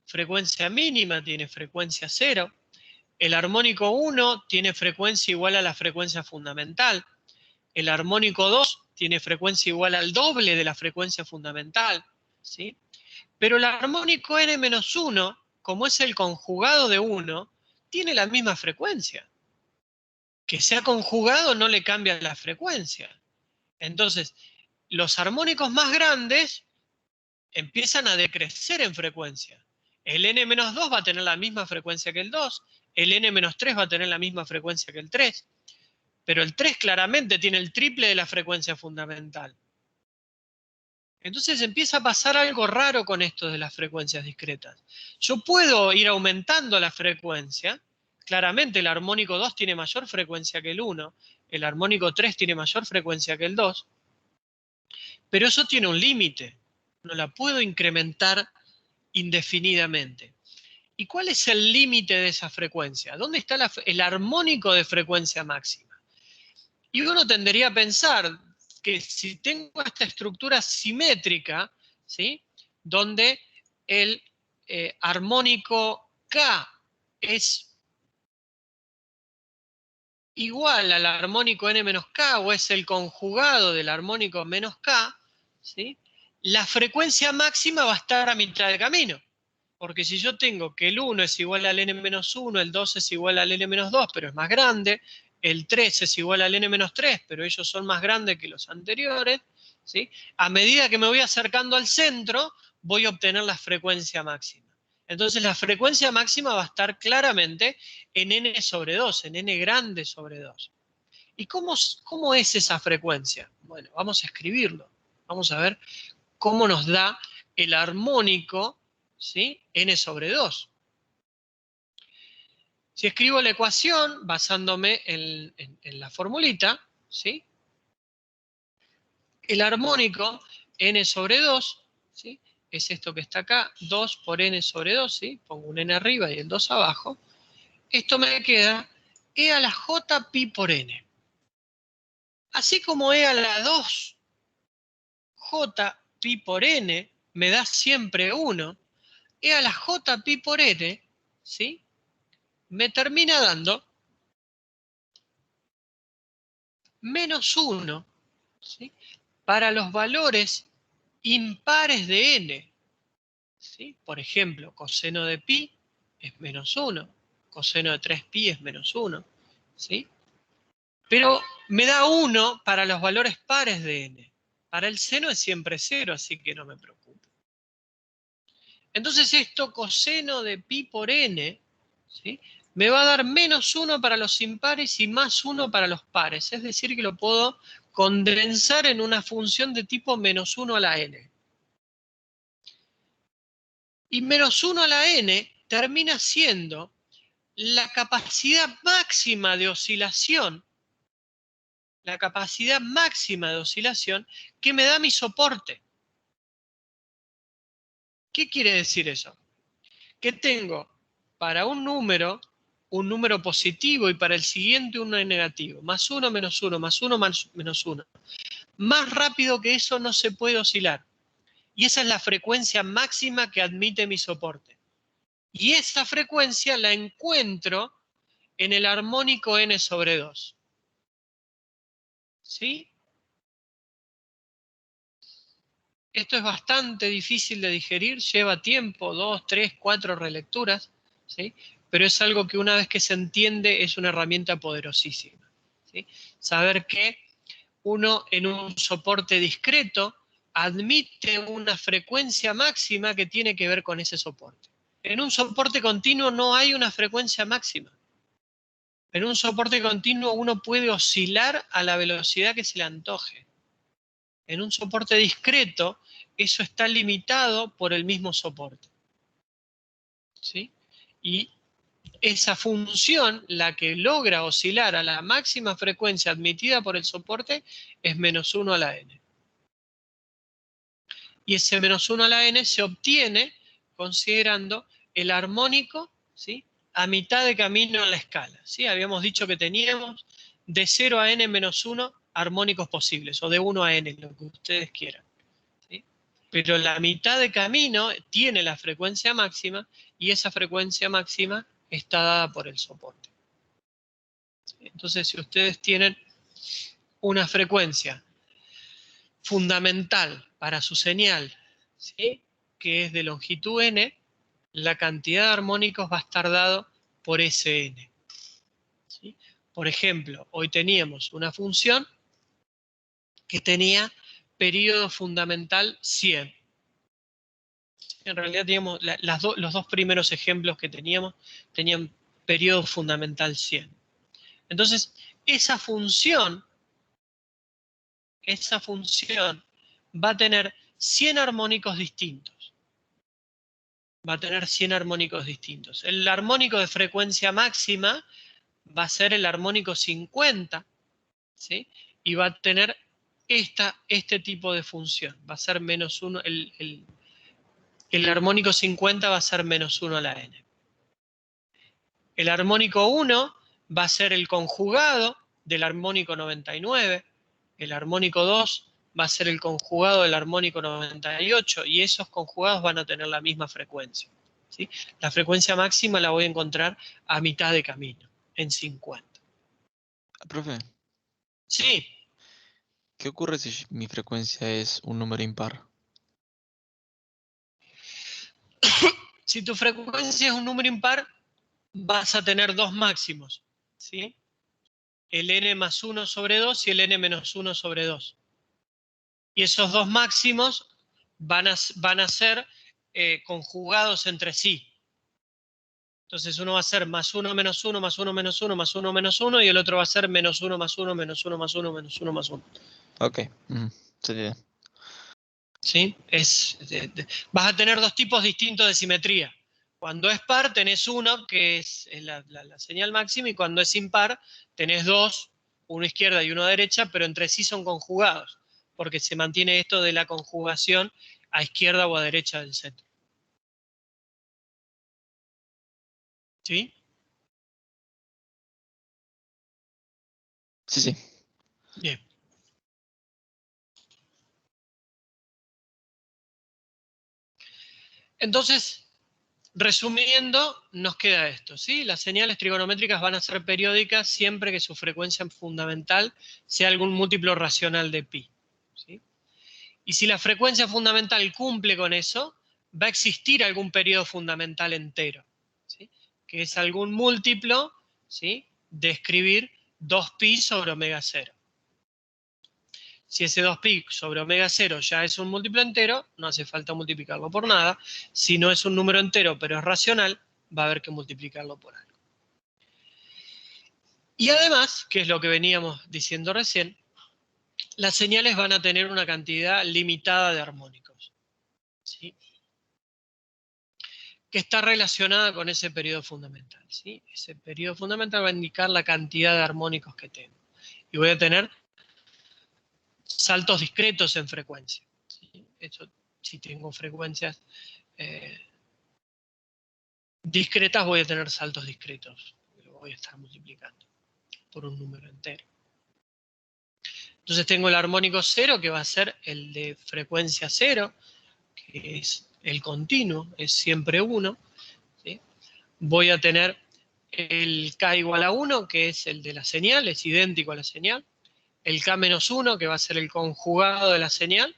frecuencia mínima, tiene frecuencia 0. El armónico 1 tiene frecuencia igual a la frecuencia fundamental. El armónico 2 tiene frecuencia igual al doble de la frecuencia fundamental, ¿sí? Pero el armónico n-1, como es el conjugado de 1, tiene la misma frecuencia. Que sea conjugado no le cambia la frecuencia. Entonces, los armónicos más grandes empiezan a decrecer en frecuencia. El n-2 va a tener la misma frecuencia que el 2, el n-3 va a tener la misma frecuencia que el 3, pero el 3 claramente tiene el triple de la frecuencia fundamental. Entonces empieza a pasar algo raro con esto de las frecuencias discretas. Yo puedo ir aumentando la frecuencia. Claramente el armónico 2 tiene mayor frecuencia que el 1, el armónico 3 tiene mayor frecuencia que el 2, pero eso tiene un límite. No la puedo incrementar indefinidamente. ¿Y cuál es el límite de esa frecuencia? ¿Dónde está el armónico de frecuencia máxima? Y uno tendería a pensar que si tengo esta estructura simétrica, ¿sí? Donde el armónico K es igual al armónico n-k o es el conjugado del armónico menos K, ¿sí? La frecuencia máxima va a estar a mitad de camino. Porque si yo tengo que el 1 es igual al n-1, el 2 es igual al n-2, pero es más grande, el 3 es igual al n-3, pero ellos son más grandes que los anteriores, ¿sí? A medida que me voy acercando al centro, voy a obtener la frecuencia máxima. Entonces la frecuencia máxima va a estar claramente en n sobre 2, en n grande sobre 2. ¿Y cómo es esa frecuencia? Bueno, vamos a escribirlo. Vamos a ver cómo nos da el armónico, ¿sí? N sobre 2. Si escribo la ecuación basándome en la formulita, ¿sí? El armónico N sobre 2, ¿sí? Es esto que está acá, 2 por N sobre 2, ¿sí? Pongo un N arriba y el 2 abajo. Esto me queda E a la J pi por N. Así como E a la 2 J pi por N me da siempre 1, E a la J pi por N, ¿sí? Me termina dando menos 1, ¿sí? Para los valores impares de n. ¿Sí? Por ejemplo, coseno de pi es menos 1, coseno de 3pi es menos 1. ¿Sí? Pero me da 1 para los valores pares de n. Para el seno es siempre 0, así que no me preocupo. Entonces esto coseno de pi por n, ¿sí? me va a dar -1 para los impares y +1 para los pares. Es decir, que lo puedo condensar en una función de tipo -1 a la n. Y -1 a la n termina siendo la capacidad máxima de oscilación, que me da mi soporte. ¿Qué quiere decir eso? Que tengo para un número positivo y para el siguiente uno negativo, +1, -1, +1, -1. Más rápido que eso no se puede oscilar. Y esa es la frecuencia máxima que admite mi soporte. Y esa frecuencia la encuentro en el armónico n sobre 2. ¿Sí? Esto es bastante difícil de digerir, lleva tiempo, 2, 3, 4 relecturas, ¿sí? Pero es algo que una vez que se entiende es una herramienta poderosísima, ¿sí? Saber que uno en un soporte discreto admite una frecuencia máxima que tiene que ver con ese soporte. En un soporte continuo no hay una frecuencia máxima. En un soporte continuo uno puede oscilar a la velocidad que se le antoje. En un soporte discreto, eso está limitado por el mismo soporte. ¿Sí? Y esa función, la que logra oscilar a la máxima frecuencia admitida por el soporte, es -1 a la n. Y ese -1 a la n se obtiene considerando el armónico, ¿sí?, a mitad de camino en la escala, ¿sí? Habíamos dicho que teníamos de 0 a n-1 armónicos posibles, o de 1 a n, lo que ustedes quieran, ¿sí? Pero la mitad de camino tiene la frecuencia máxima y esa frecuencia máxima está dada por el soporte. Entonces, si ustedes tienen una frecuencia fundamental para su señal, ¿sí?, que es de longitud n, la cantidad de armónicos va a estar dado por ese n. ¿Sí? Por ejemplo, hoy teníamos una función que tenía periodo fundamental 100. En realidad teníamos los dos primeros ejemplos que teníamos tenían periodo fundamental 100. Entonces, esa función va a tener 100 armónicos distintos. Va a tener 100 armónicos distintos. El armónico de frecuencia máxima va a ser el armónico 50, ¿sí? Y va a tener este tipo de función. Va a ser -1, el armónico 50 va a ser -1 a la n. El armónico 1 va a ser el conjugado del armónico 99. El armónico 2 va a ser el conjugado del armónico 98 y esos conjugados van a tener la misma frecuencia, ¿sí? La frecuencia máxima la voy a encontrar a mitad de camino, en 50. Profe, Sí. ¿qué ocurre si mi frecuencia es un número impar? Si tu frecuencia es un número impar, vas a tener dos máximos, ¿sí? El n+1 sobre 2 y el n-1 sobre 2. Y esos dos máximos van a ser conjugados entre sí. Entonces uno va a ser +1 -1 +1 -1 +1 -1 y el otro va a ser -1 +1 -1 +1 +1 +1. Ok, se entiende. ¿Sí? Vas a tener dos tipos distintos de simetría. Cuando es par tenés uno, que es la señal máxima, y cuando es impar tenés dos, uno izquierda y uno derecha, pero entre sí son conjugados, porque se mantiene esto de la conjugación a izquierda o a derecha del centro. ¿Sí? Sí, sí. Bien. Entonces, resumiendo, nos queda esto, ¿sí? Las señales trigonométricas van a ser periódicas siempre que su frecuencia fundamental sea algún múltiplo racional de pi, ¿sí? Y si la frecuencia fundamental cumple con eso, va a existir algún periodo fundamental entero, ¿sí?, que es algún múltiplo, ¿sí?, de escribir 2pi sobre omega 0. Si ese 2pi sobre omega 0 ya es un múltiplo entero, no hace falta multiplicarlo por nada. Si no es un número entero, pero es racional, va a haber que multiplicarlo por algo. Y además, que es lo que veníamos diciendo recién, las señales van a tener una cantidad limitada de armónicos, ¿sí? Que está relacionada con ese periodo fundamental, ¿sí? Ese periodo fundamental va a indicar la cantidad de armónicos que tengo. Y voy a tener saltos discretos en frecuencia, ¿sí? Eso, si tengo frecuencias discretas, voy a tener saltos discretos. Lo voy a estar multiplicando por un número entero. Entonces tengo el armónico 0, que va a ser el de frecuencia 0, que es el continuo, es siempre 1. ¿Sí? Voy a tener el K igual a 1, que es el de la señal, es idéntico a la señal. El K-1, que va a ser el conjugado de la señal.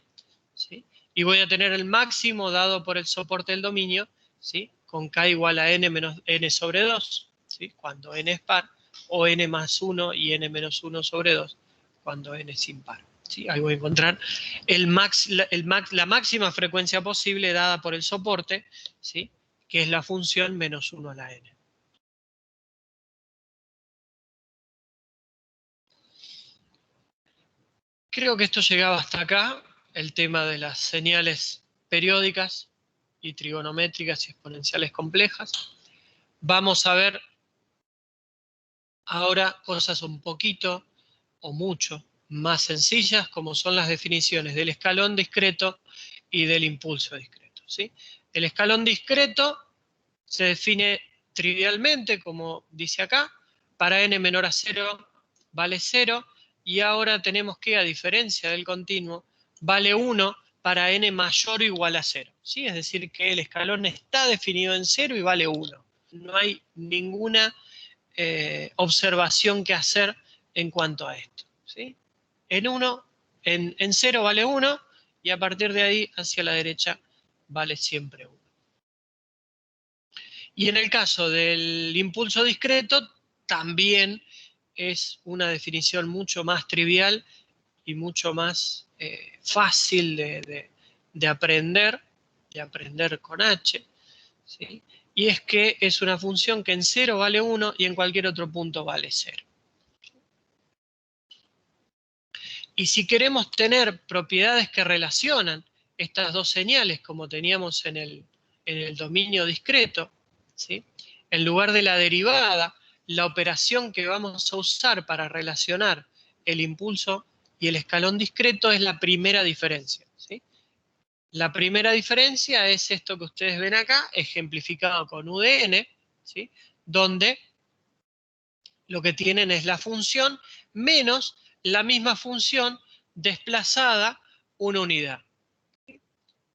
¿Sí? Y voy a tener el máximo dado por el soporte del dominio, ¿sí? Con K igual a n menos n sobre 2, ¿sí? Cuando n es par, o n más 1 y n menos 1 sobre 2, cuando n es impar. ¿Sí? Ahí voy a encontrar la máxima frecuencia posible dada por el soporte, ¿sí? Que es la función menos 1 a la n. Creo que esto llegaba hasta acá, el tema de las señales periódicas y trigonométricas y exponenciales complejas. Vamos a ver ahora cosas un poquito o mucho más sencillas, como son las definiciones del escalón discreto y del impulso discreto, ¿sí? El escalón discreto se define trivialmente, como dice acá, para n menor a 0 vale 0, y ahora tenemos que, a diferencia del continuo, vale 1 para n mayor o igual a 0, ¿sí? Es decir, que el escalón está definido en 0 y vale 1. No hay ninguna observación que hacer en cuanto a esto, ¿sí? En 0 vale 1, y a partir de ahí hacia la derecha vale siempre 1. Y en el caso del impulso discreto, también es una definición mucho más trivial y mucho más fácil de aprender con H, ¿sí? Y es que es una función que en 0 vale 1 y en cualquier otro punto vale 0. Y si queremos tener propiedades que relacionan estas dos señales, como teníamos en el dominio discreto, ¿sí? En lugar de la derivada, la operación que vamos a usar para relacionar el impulso y el escalón discreto es la primera diferencia, ¿sí? La primera diferencia es esto que ustedes ven acá, ejemplificado con UDN, ¿sí? Donde lo que tienen es la función menos la misma función desplazada una unidad.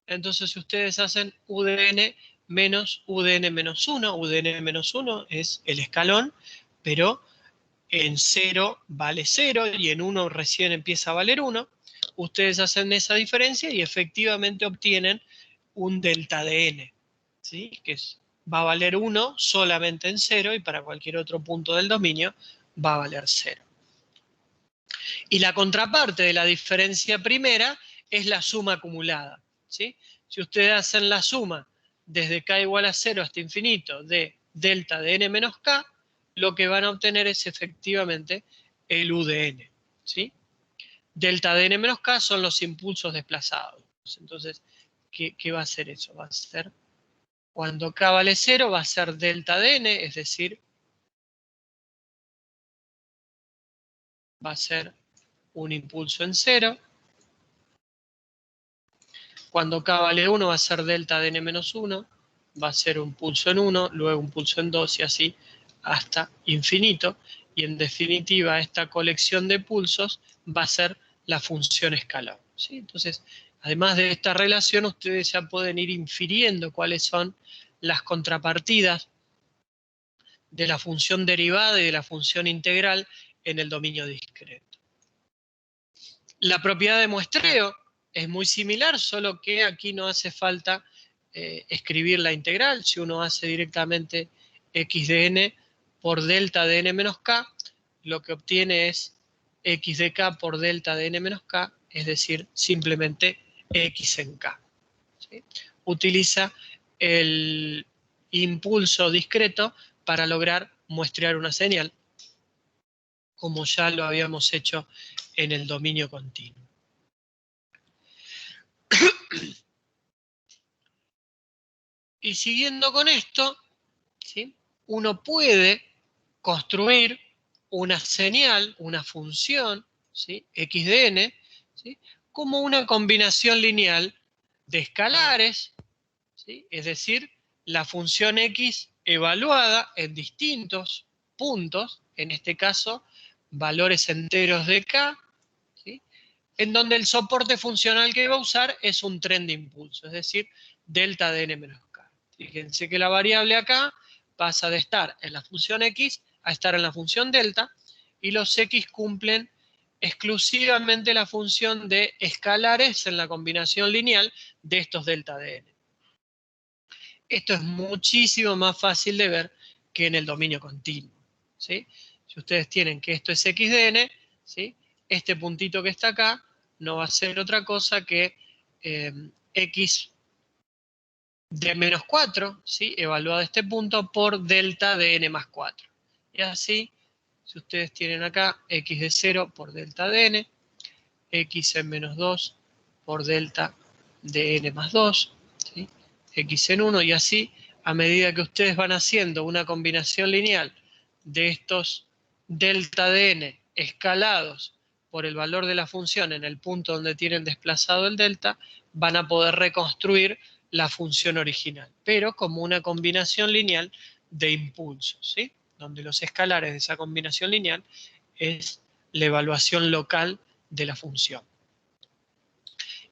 Entonces, si ustedes hacen UDN menos UDN menos 1, UDN menos 1 es el escalón, pero en 0 vale 0 y en 1 recién empieza a valer 1, ustedes hacen esa diferencia y efectivamente obtienen un delta de n, ¿sí? Que va a valer 1 solamente en 0 y para cualquier otro punto del dominio va a valer 0. Y la contraparte de la diferencia primera es la suma acumulada, ¿sí? Si ustedes hacen la suma desde k igual a 0 hasta infinito de delta de n menos k, lo que van a obtener es efectivamente el u de n, ¿sí? Delta de n menos k son los impulsos desplazados. Entonces, ¿qué va a ser eso? Va a ser, cuando k vale 0, va a ser delta de n, es decir, va a ser un impulso en 0. Cuando k vale 1 va a ser delta de n menos 1, va a ser un pulso en 1, luego un pulso en 2 y así hasta infinito. Y en definitiva esta colección de pulsos va a ser la función escalón, ¿sí? Entonces, además de esta relación, ustedes ya pueden ir infiriendo cuáles son las contrapartidas de la función derivada y de la función integral en el dominio discreto. La propiedad de muestreo es muy similar, solo que aquí no hace falta escribir la integral. Si uno hace directamente x de n por delta de n menos k, lo que obtiene es x de k por delta de n menos k, es decir, simplemente x en k, ¿sí? Utiliza el impulso discreto para lograr muestrear una señal. como ya lo habíamos hecho en el dominio continuo. Y siguiendo con esto, ¿sí?, uno puede construir una señal, una función, ¿sí?, x de n, ¿sí?, como una combinación lineal de escalares, ¿sí?, es decir, la función x evaluada en distintos puntos, en este caso valores enteros de k, ¿sí?, en donde el soporte funcional que va a usar es un tren de impulso, es decir, delta de n menos k. Fíjense que la variable acá pasa de estar en la función x a estar en la función delta, y los x cumplen exclusivamente la función de escalares en la combinación lineal de estos delta de n. Esto es muchísimo más fácil de ver que en el dominio continuo, ¿sí? Si ustedes tienen que esto es x de n, ¿sí?, este puntito que está acá no va a ser otra cosa que x de menos 4, ¿sí?, evaluado este punto por delta de n más 4. Y así, si ustedes tienen acá x de 0 por delta de n, x en menos 2 por delta de n más 2, ¿sí?, x en 1, y así, a medida que ustedes van haciendo una combinación lineal de estos delta de n escalados por el valor de la función en el punto donde tienen desplazado el delta, van a poder reconstruir la función original, pero como una combinación lineal de impulsos, ¿sí?, donde los escalares de esa combinación lineal es la evaluación local de la función.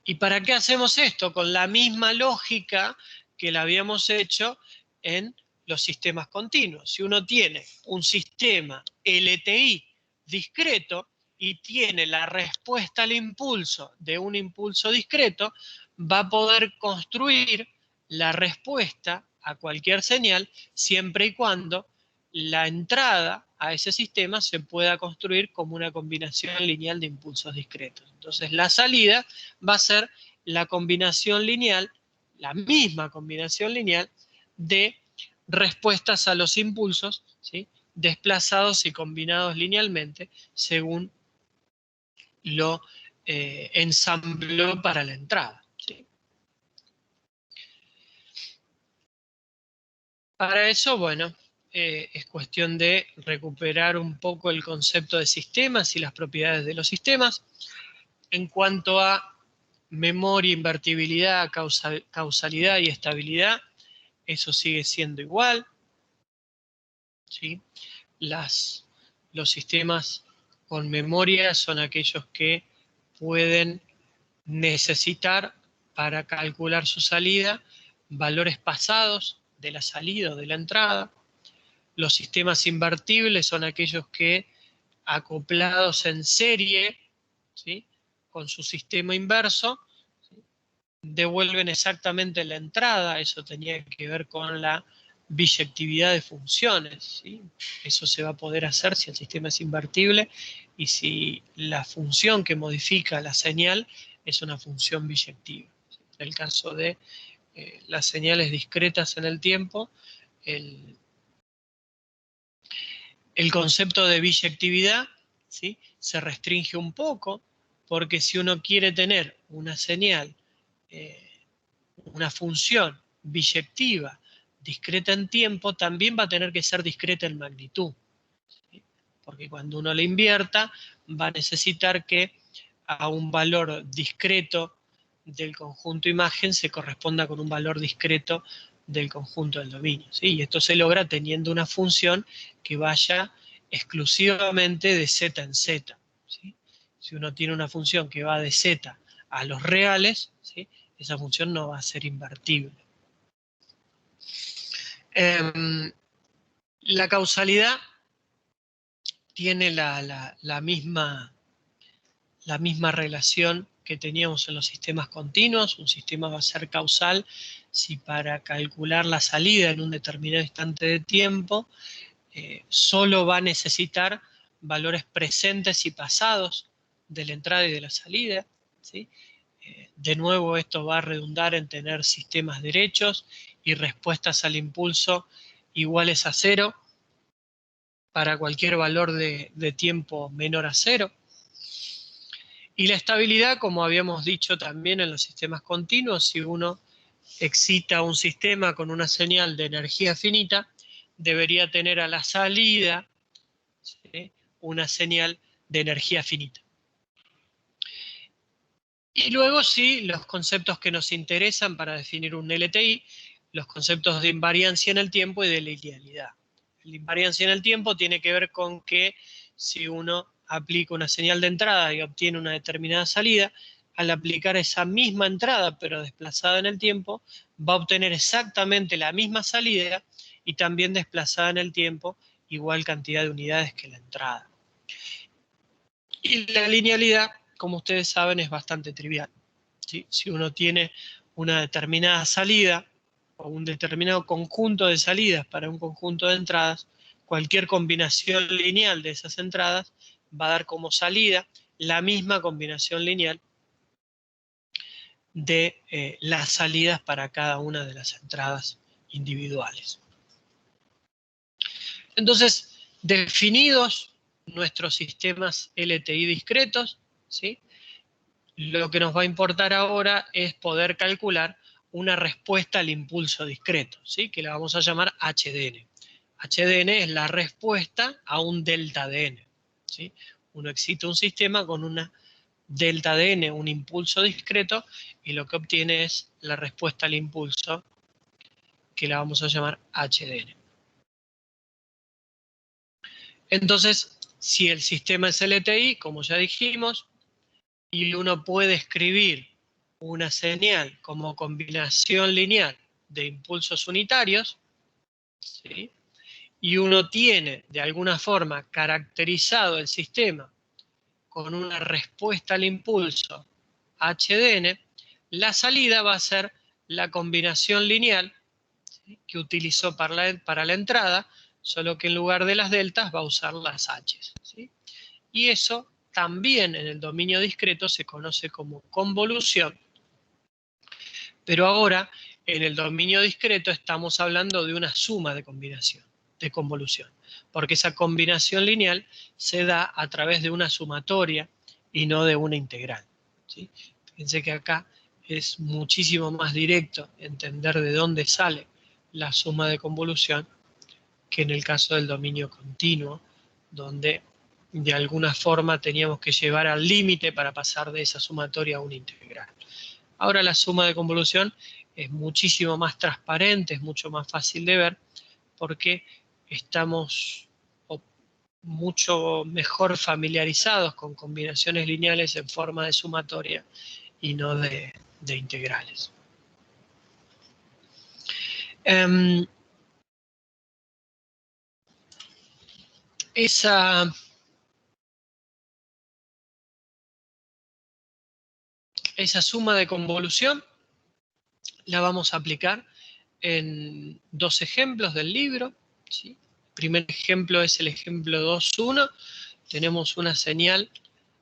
¿Y para qué hacemos esto? Con la misma lógica que la habíamos hecho en los sistemas continuos. Si uno tiene un sistema LTI discreto y tiene la respuesta al impulso de un impulso discreto, va a poder construir la respuesta a cualquier señal siempre y cuando la entrada a ese sistema se pueda construir como una combinación lineal de impulsos discretos. Entonces la salida va a ser la combinación lineal, la misma combinación lineal de respuestas a los impulsos, ¿sí?, desplazados y combinados linealmente según lo ensambló para la entrada, ¿sí? Para eso, bueno, es cuestión de recuperar un poco el concepto de sistemas y las propiedades de los sistemas. En cuanto a memoria, invertibilidad, causalidad y estabilidad, eso sigue siendo igual, ¿sí? Los sistemas con memoria son aquellos que pueden necesitar para calcular su salida valores pasados de la salida o de la entrada. Los sistemas invertibles son aquellos que, acoplados en serie, ¿sí?, con su sistema inverso, ¿sí?, devuelven exactamente la entrada. Eso tenía que ver con la biyectividad de funciones, ¿sí? Eso se va a poder hacer si el sistema es invertible y si la función que modifica la señal es una función biyectiva. En el caso de las señales discretas en el tiempo, el concepto de biyectividad, ¿sí?, se restringe un poco, porque si uno quiere tener una señal, una función biyectiva discreta en tiempo, también va a tener que ser discreta en magnitud, ¿sí?, porque cuando uno la invierta va a necesitar que a un valor discreto del conjunto imagen se corresponda con un valor discreto del conjunto del dominio, ¿sí? Y esto se logra teniendo una función que vaya exclusivamente de z en z, ¿sí? Si uno tiene una función que va de z a los reales, ¿sí?, esa función no va a ser invertible. La causalidad tiene la misma relación que teníamos en los sistemas continuos. Un sistema va a ser causal si para calcular la salida en un determinado instante de tiempo solo va a necesitar valores presentes y pasados de la entrada y de la salida, ¿sí? De nuevo, esto va a redundar en tener sistemas derechos y respuestas al impulso iguales a 0. para cualquier valor de tiempo menor a 0. Y la estabilidad, como habíamos dicho también en los sistemas continuos, si uno excita un sistema con una señal de energía finita, debería tener a la salida, ¿sí?, una señal de energía finita. Y luego sí, los conceptos que nos interesan para definir un LTI, los conceptos de invariancia en el tiempo y de linealidad. La invariancia en el tiempo tiene que ver con que si uno aplica una señal de entrada y obtiene una determinada salida, al aplicar esa misma entrada pero desplazada en el tiempo, va a obtener exactamente la misma salida y también desplazada en el tiempo igual cantidad de unidades que la entrada. Y la linealidad, como ustedes saben, es bastante trivial, ¿sí? Si uno tiene una determinada salida o un determinado conjunto de salidas para un conjunto de entradas, cualquier combinación lineal de esas entradas va a dar como salida la misma combinación lineal de las salidas para cada una de las entradas individuales. Entonces, definidos nuestros sistemas LTI discretos, ¿sí?, lo que nos va a importar ahora es poder calcular una respuesta al impulso discreto, ¿sí?, que la vamos a llamar HDN. HDN es la respuesta a un delta de n, ¿sí? Uno excita un sistema con una delta de n, un impulso discreto, y lo que obtiene es la respuesta al impulso, que la vamos a llamar HDN. Entonces, si el sistema es LTI, como ya dijimos, y uno puede escribir una señal como combinación lineal de impulsos unitarios, ¿sí?, y uno tiene de alguna forma caracterizado el sistema con una respuesta al impulso HDN, la salida va a ser la combinación lineal, ¿sí?, que utilizó para la entrada, solo que en lugar de las deltas va a usar las H's, ¿sí? Y eso también en el dominio discreto se conoce como convolución, pero ahora en el dominio discreto estamos hablando de una suma de combinación, de convolución, porque esa combinación lineal se da a través de una sumatoria y no de una integral, ¿sí? Fíjense que acá es muchísimo más directo entender de dónde sale la suma de convolución que en el caso del dominio continuo, donde de alguna forma teníamos que llevar al límite para pasar de esa sumatoria a una integral. Ahora la suma de convolución es muchísimo más transparente, es mucho más fácil de ver, porque estamos mucho mejor familiarizados con combinaciones lineales en forma de sumatoria y no de integrales. Esa suma de convolución la vamos a aplicar en dos ejemplos del libro, ¿sí? El primer ejemplo es el ejemplo 2.1. Tenemos una señal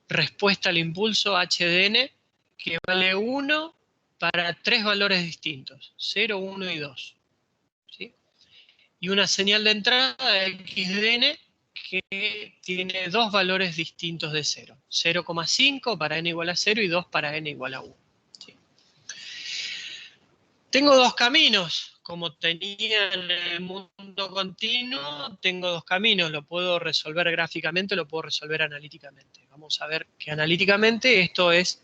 respuesta al impulso HDN que vale 1 para 3 valores distintos, 0, 1 y 2. ¿Sí? Y una señal de entrada XDN que tiene 2 valores distintos de 0. 0,5 para n igual a 0 y 2 para n igual a 1. ¿Sí? Tengo dos caminos. Como tenía en el mundo continuo, tengo dos caminos. Lo puedo resolver gráficamente, lo puedo resolver analíticamente. Vamos a ver que analíticamente esto es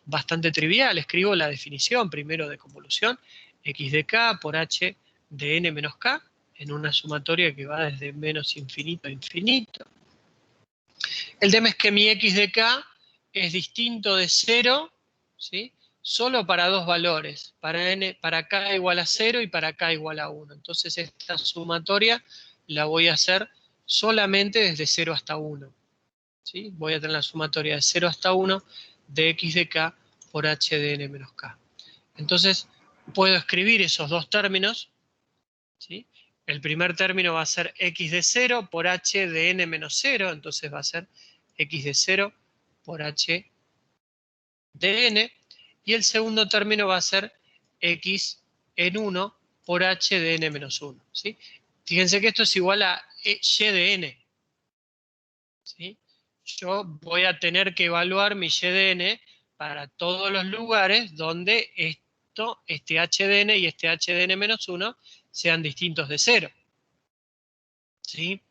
bastante trivial. Escribo la definición primero de convolución, x de k por h de n menos k, en una sumatoria que va desde menos infinito a infinito. El tema es que mi x de k es distinto de 0, ¿sí?, solo para dos valores, para k igual a 0 y para k igual a 1. Entonces esta sumatoria la voy a hacer solamente desde 0 hasta 1. ¿Sí? Voy a tener la sumatoria de 0 hasta 1 de x de k por h de n menos k. Entonces puedo escribir esos dos términos, ¿sí? El primer término va a ser x de 0 por h de n menos 0, entonces va a ser x de 0 por h de n, y el segundo término va a ser x en 1 por h de n menos 1. ¿Sí? Fíjense que esto es igual a y de n, ¿sí? Yo voy a tener que evaluar mi y de n para todos los lugares donde este h de n y este h de n menos 1 sean distintos de 0. ¿Sí?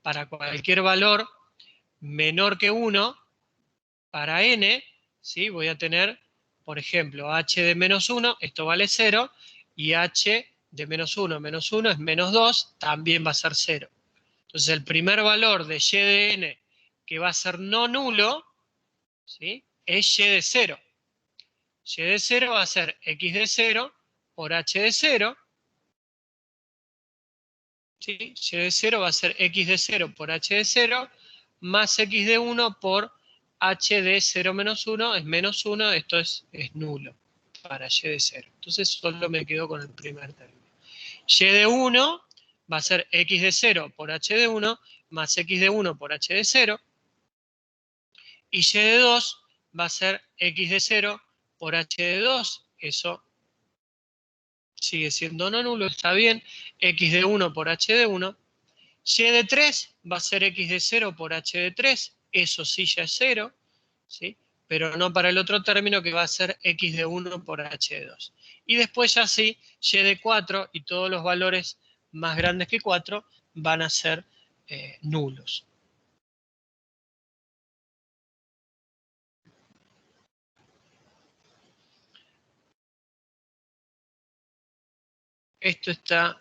Para cualquier valor menor que 1, para n, ¿sí? Voy a tener, por ejemplo, h de menos 1, esto vale 0, y h de menos 1 es menos 2, también va a ser 0. Entonces el primer valor de y de n que va a ser no nulo, ¿sí? Es y de 0. Y de 0 va a ser x de 0 por h de 0. ¿Sí? Y de 0 va a ser x de 0 por h de 0 más x de 1 por h de 0 menos 1 es menos 1, esto es nulo para y de 0. Entonces solo me quedo con el primer término. Y de 1 va a ser x de 0 por h de 1 más x de 1 por h de 0. Y y de 2 va a ser x de 0 por h de 2. Eso sigue siendo no nulo, está bien. X de 1 por h de 1. Y de 3 va a ser x de 0 por h de 3. Eso sí ya es 0. ¿Sí? Pero no para el otro término que va a ser x de 1 por h de 2. Y después ya sí, y de 4 y todos los valores más grandes que 4 van a ser nulos. Esto está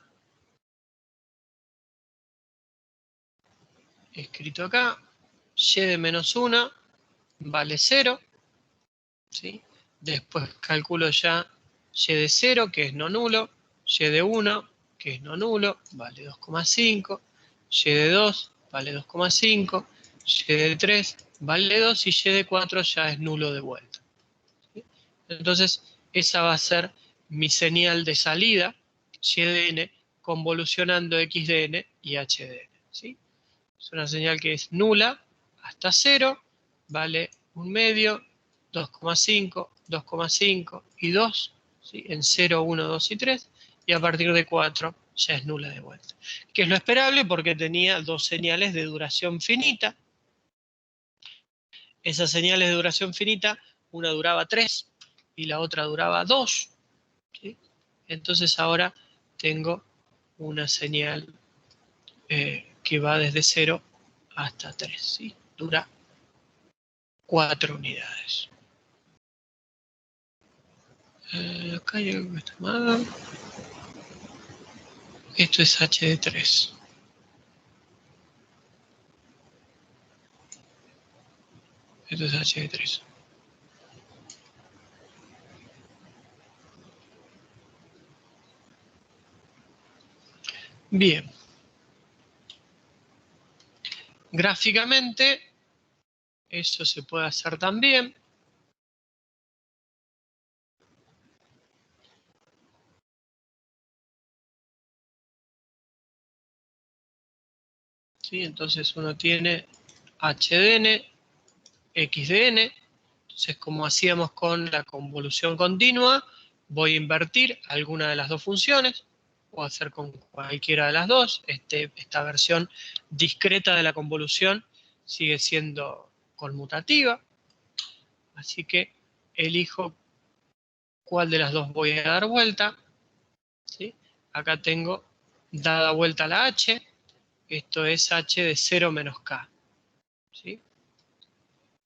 escrito acá. Y de menos 1 vale 0. ¿Sí? Después calculo ya y de 0, que es no nulo, y de 1, que es no nulo, vale 2,5, y de 2 vale 2,5, y de 3 vale 2 y y de 4 ya es nulo de vuelta. ¿Sí? Entonces, esa va a ser mi señal de salida, y de n, convolucionando x de n y h de n. ¿Sí? Es una señal que es nula hasta 0, vale 1/2, 2,5, 2,5 y 2, ¿sí? En 0, 1, 2 y 3, y a partir de 4 ya es nula de vuelta. Que es lo esperable porque tenía dos señales de duración finita. Esas señales de duración finita, una duraba 3 y la otra duraba 2. ¿Sí? Entonces ahora tengo una señal que va desde 0 hasta 3. ¿Sí? Dura 4 unidades. Acá hay algo que está mal. Esto es h de 3. Esto es h de 3. Bien. Gráficamente, eso se puede hacer también. ¿Sí? Entonces uno tiene h de n, x de n. Entonces, como hacíamos con la convolución continua, voy a invertir alguna de las dos funciones, o hacer con cualquiera de las dos. Esta versión discreta de la convolución sigue siendo conmutativa, así que elijo cuál de las dos voy a dar vuelta. ¿Sí? Acá tengo dada vuelta la h, esto es h de 0 menos k. ¿Sí?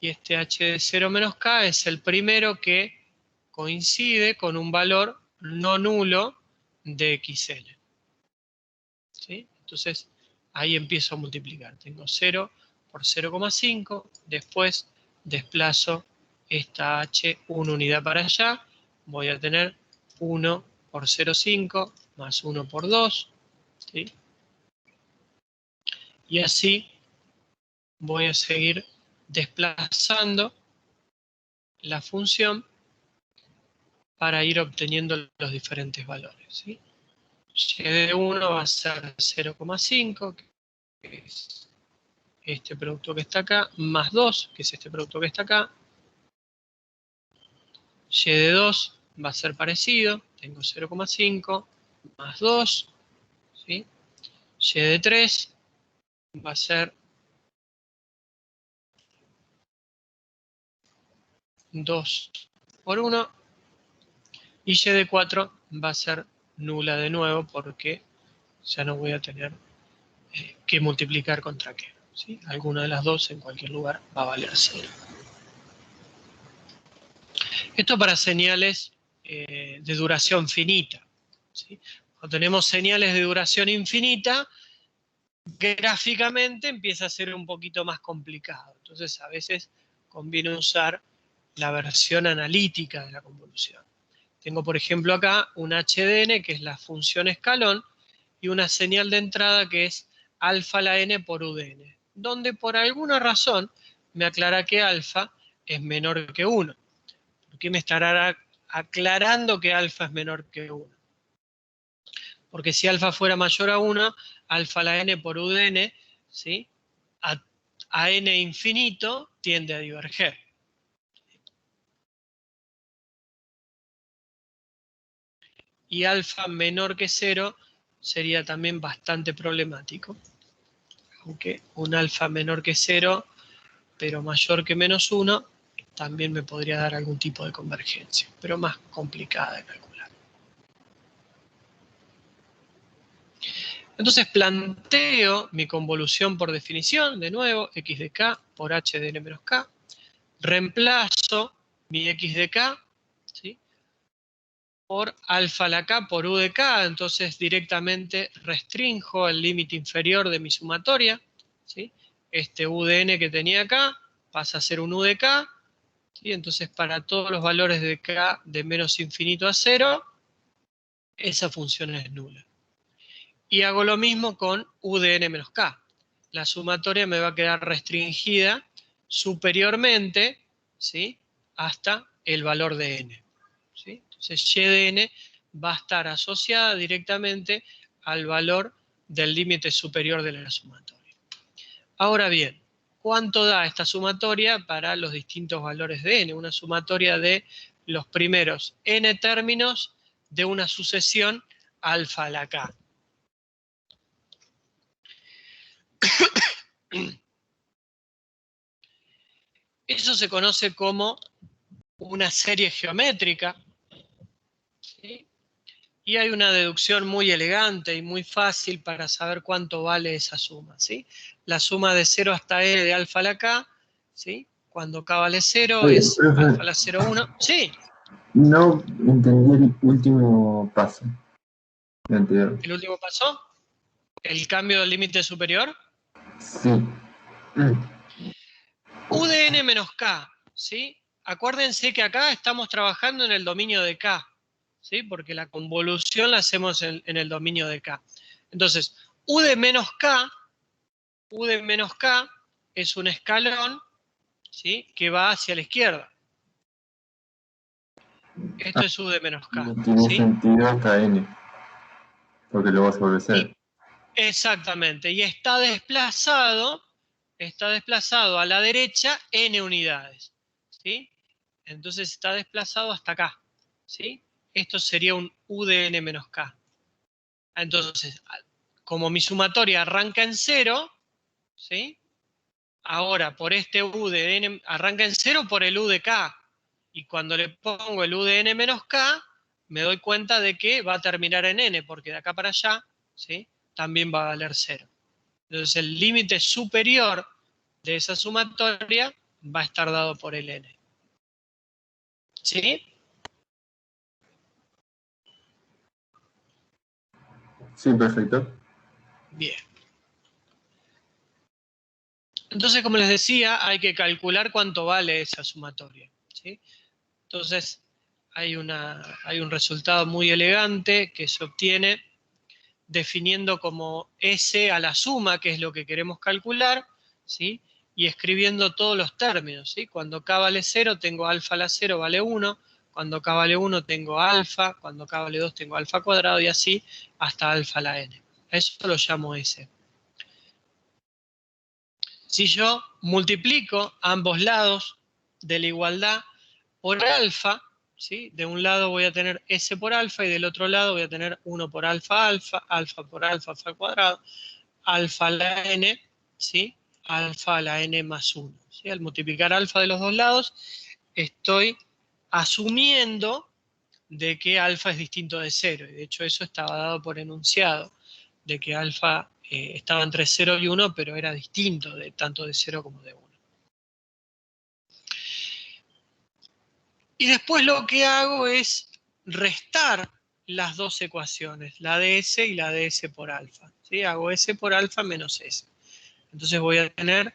Y este h de 0 menos k es el primero que coincide con un valor no nulo de xn. ¿Sí? Entonces ahí empiezo a multiplicar. Tengo 0 por 0,5, después desplazo esta h una unidad para allá, voy a tener 1 por 0,5 más 1 por 2, ¿sí? Y así voy a seguir desplazando la función para ir obteniendo los diferentes valores, ¿sí? Y de 1 va a ser 0,5, que es este producto que está acá, más 2, que es este producto que está acá. Y de 2 va a ser parecido, tengo 0,5 más 2, ¿sí? Y de 3 va a ser 2 por 1. Y y de 4 va a ser nula de nuevo porque ya no voy a tener que multiplicar contra qué, ¿sí? Alguna de las dos en cualquier lugar va a valer 0. Esto para señales de duración finita, ¿sí? Cuando tenemos señales de duración infinita, gráficamente empieza a ser un poquito más complicado. Entonces a veces conviene usar la versión analítica de la convolución. Tengo, por ejemplo, acá un h de n, que es la función escalón, y una señal de entrada que es alfa a la n por u de n, donde por alguna razón me aclara que alfa es menor que 1. ¿Por qué me estará aclarando que alfa es menor que 1? Porque si alfa fuera mayor a 1, alfa a la n por u de n, ¿sí? a n infinito tiende a diverger. Y alfa menor que 0 sería también bastante problemático. Aunque un alfa menor que 0, pero mayor que menos 1, también me podría dar algún tipo de convergencia, pero más complicada de calcular. Entonces planteo mi convolución por definición, de nuevo, x de k por h de n menos k. Reemplazo mi x de k, ¿sí? por alfa a la k por u de k, entonces directamente restrinjo el límite inferior de mi sumatoria, ¿sí? Este u de n que tenía acá pasa a ser un u de k, ¿sí? Entonces para todos los valores de k de menos infinito a 0, esa función es nula. Y hago lo mismo con u de n menos k. La sumatoria me va a quedar restringida superiormente, ¿sí? hasta el valor de n. ¿Sí? Entonces, y de n va a estar asociada directamente al valor del límite superior de la sumatoria. Ahora bien, ¿cuánto da esta sumatoria para los distintos valores de n? Una sumatoria de los primeros n términos de una sucesión alfa a la k. Eso se conoce como una serie geométrica, ¿sí? Y hay una deducción muy elegante y muy fácil para saber cuánto vale esa suma, ¿sí? La suma de 0 hasta n de alfa a la k, ¿sí? Cuando k vale 0 es alfa a la 0, 1. Sí. No entendí el último paso. ¿El último paso? ¿El cambio del límite superior? Sí. U de n menos k, ¿sí? Acuérdense que acá estamos trabajando en el dominio de k, ¿sí? Porque la convolución la hacemos en el dominio de k. Entonces, u de menos k es un escalón, ¿sí? que va hacia la izquierda. Esto es u de menos k. No tiene ¿sí? sentido hasta n. Porque lo vas a volver a hacer. Exactamente. Y está desplazado a la derecha n unidades. ¿Sí? Entonces está desplazado hasta acá. ¿Sí? Esto sería un u de n menos k. Entonces, como mi sumatoria arranca en 0, ¿sí? Ahora por este u de n arranca en 0 por el u de k. Y cuando le pongo el u de n menos k, me doy cuenta de que va a terminar en n, porque de acá para allá, ¿sí? también va a valer 0. Entonces el límite superior de esa sumatoria va a estar dado por el n. ¿Sí? Sí, perfecto. Bien. Entonces, como les decía, hay que calcular cuánto vale esa sumatoria. ¿Sí? Entonces, hay un resultado muy elegante que se obtiene definiendo como S a la suma, que es lo que queremos calcular, ¿sí? y escribiendo todos los términos. ¿sí? Cuando k vale 0, tengo alfa a la 0 vale 1, cuando k vale 1 tengo alfa, cuando k vale 2 tengo alfa cuadrado, y así hasta alfa a la n. A eso lo llamo S. Si yo multiplico ambos lados de la igualdad por alfa, ¿sí? de un lado voy a tener S por alfa y del otro lado voy a tener 1 por alfa, alfa por alfa, alfa al cuadrado, alfa a la n, ¿sí? alfa a la n más 1. ¿sí? Al multiplicar alfa de los dos lados, estoy asumiendo de que alfa es distinto de 0. Y de hecho eso estaba dado por enunciado, de que alfa estaba entre 0 y 1, pero era distinto tanto de 0 como de 1. Y después lo que hago es restar las dos ecuaciones, la de S y la de S por alfa. ¿Sí? Hago S por alfa menos S. Entonces voy a tener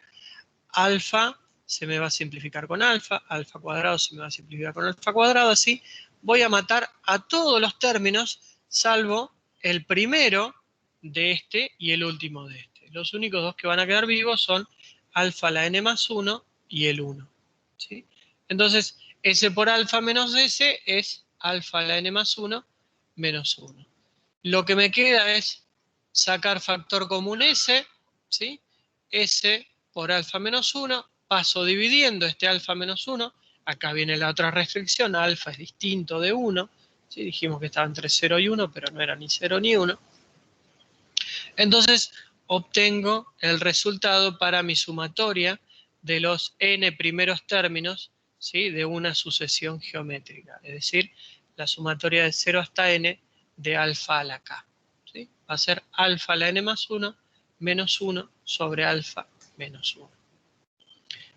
alfa, se me va a simplificar con alfa, alfa cuadrado se me va a simplificar con alfa cuadrado, así voy a matar a todos los términos, salvo el primero de este y el último de este. Los únicos dos que van a quedar vivos son alfa a la n más 1 y el 1. ¿Sí? Entonces, S por alfa menos S es alfa a la n más 1 menos 1. Lo que me queda es sacar factor común S, ¿sí? S por alfa menos 1, paso dividiendo este alfa menos 1, acá viene la otra restricción, alfa es distinto de 1, ¿sí? Dijimos que estaba entre 0 y 1, pero no era ni 0 ni 1. Entonces obtengo el resultado para mi sumatoria de los n primeros términos, ¿sí? De una sucesión geométrica, es decir, la sumatoria de 0 hasta n de alfa a la k. ¿Sí? Va a ser alfa a la n más 1 menos 1 sobre alfa menos 1.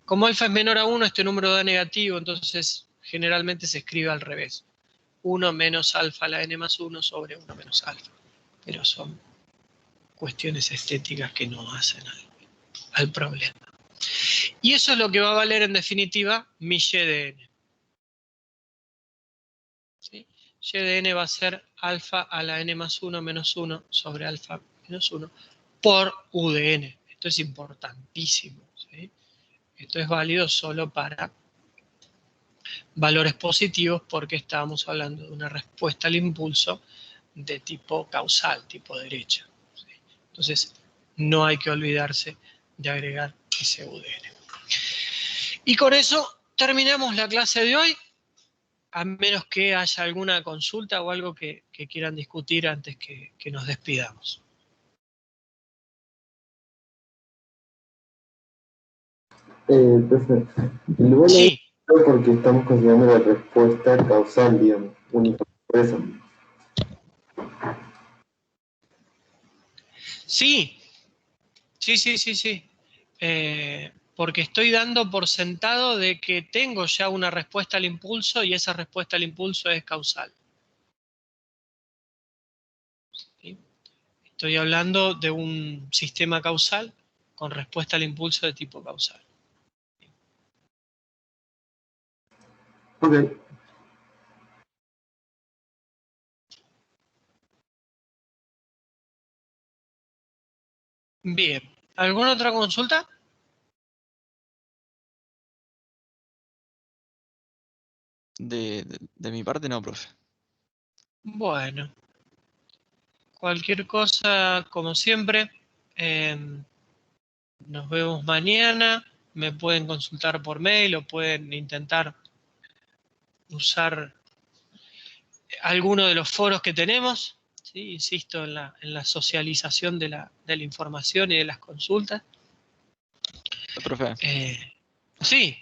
Como alfa es menor a 1, este número da negativo, entonces generalmente se escribe al revés. 1 menos alfa a la n más 1 sobre 1 menos alfa. Pero son cuestiones estéticas que no hacen al problema. Y eso es lo que va a valer en definitiva mi y de n. ¿Sí? Y de n va a ser alfa a la n más 1 menos 1 sobre alfa menos 1 por u de n. Esto es importantísimo. ¿Sí? Esto es válido solo para valores positivos porque estábamos hablando de una respuesta al impulso de tipo causal, tipo derecha. ¿Sí? Entonces, no hay que olvidarse de agregar ese u de n. Y con eso terminamos la clase de hoy, a menos que haya alguna consulta o algo que quieran discutir antes que nos despidamos. Profe, lo bueno Sí, es porque estamos considerando la respuesta causal, digamos, única. Por eso. sí, sí. Porque estoy dando por sentado de que tengo ya una respuesta al impulso y esa respuesta al impulso es causal. ¿Sí? Estoy hablando de un sistema causal con respuesta al impulso de tipo causal. Ok. Bien, ¿alguna otra consulta? De mi parte no, profe. Bueno, cualquier cosa, como siempre, nos vemos mañana. Me pueden consultar por mail o pueden intentar usar alguno de los foros que tenemos. ¿Sí? Insisto en la socialización de la información y de las consultas. Profe, Sí,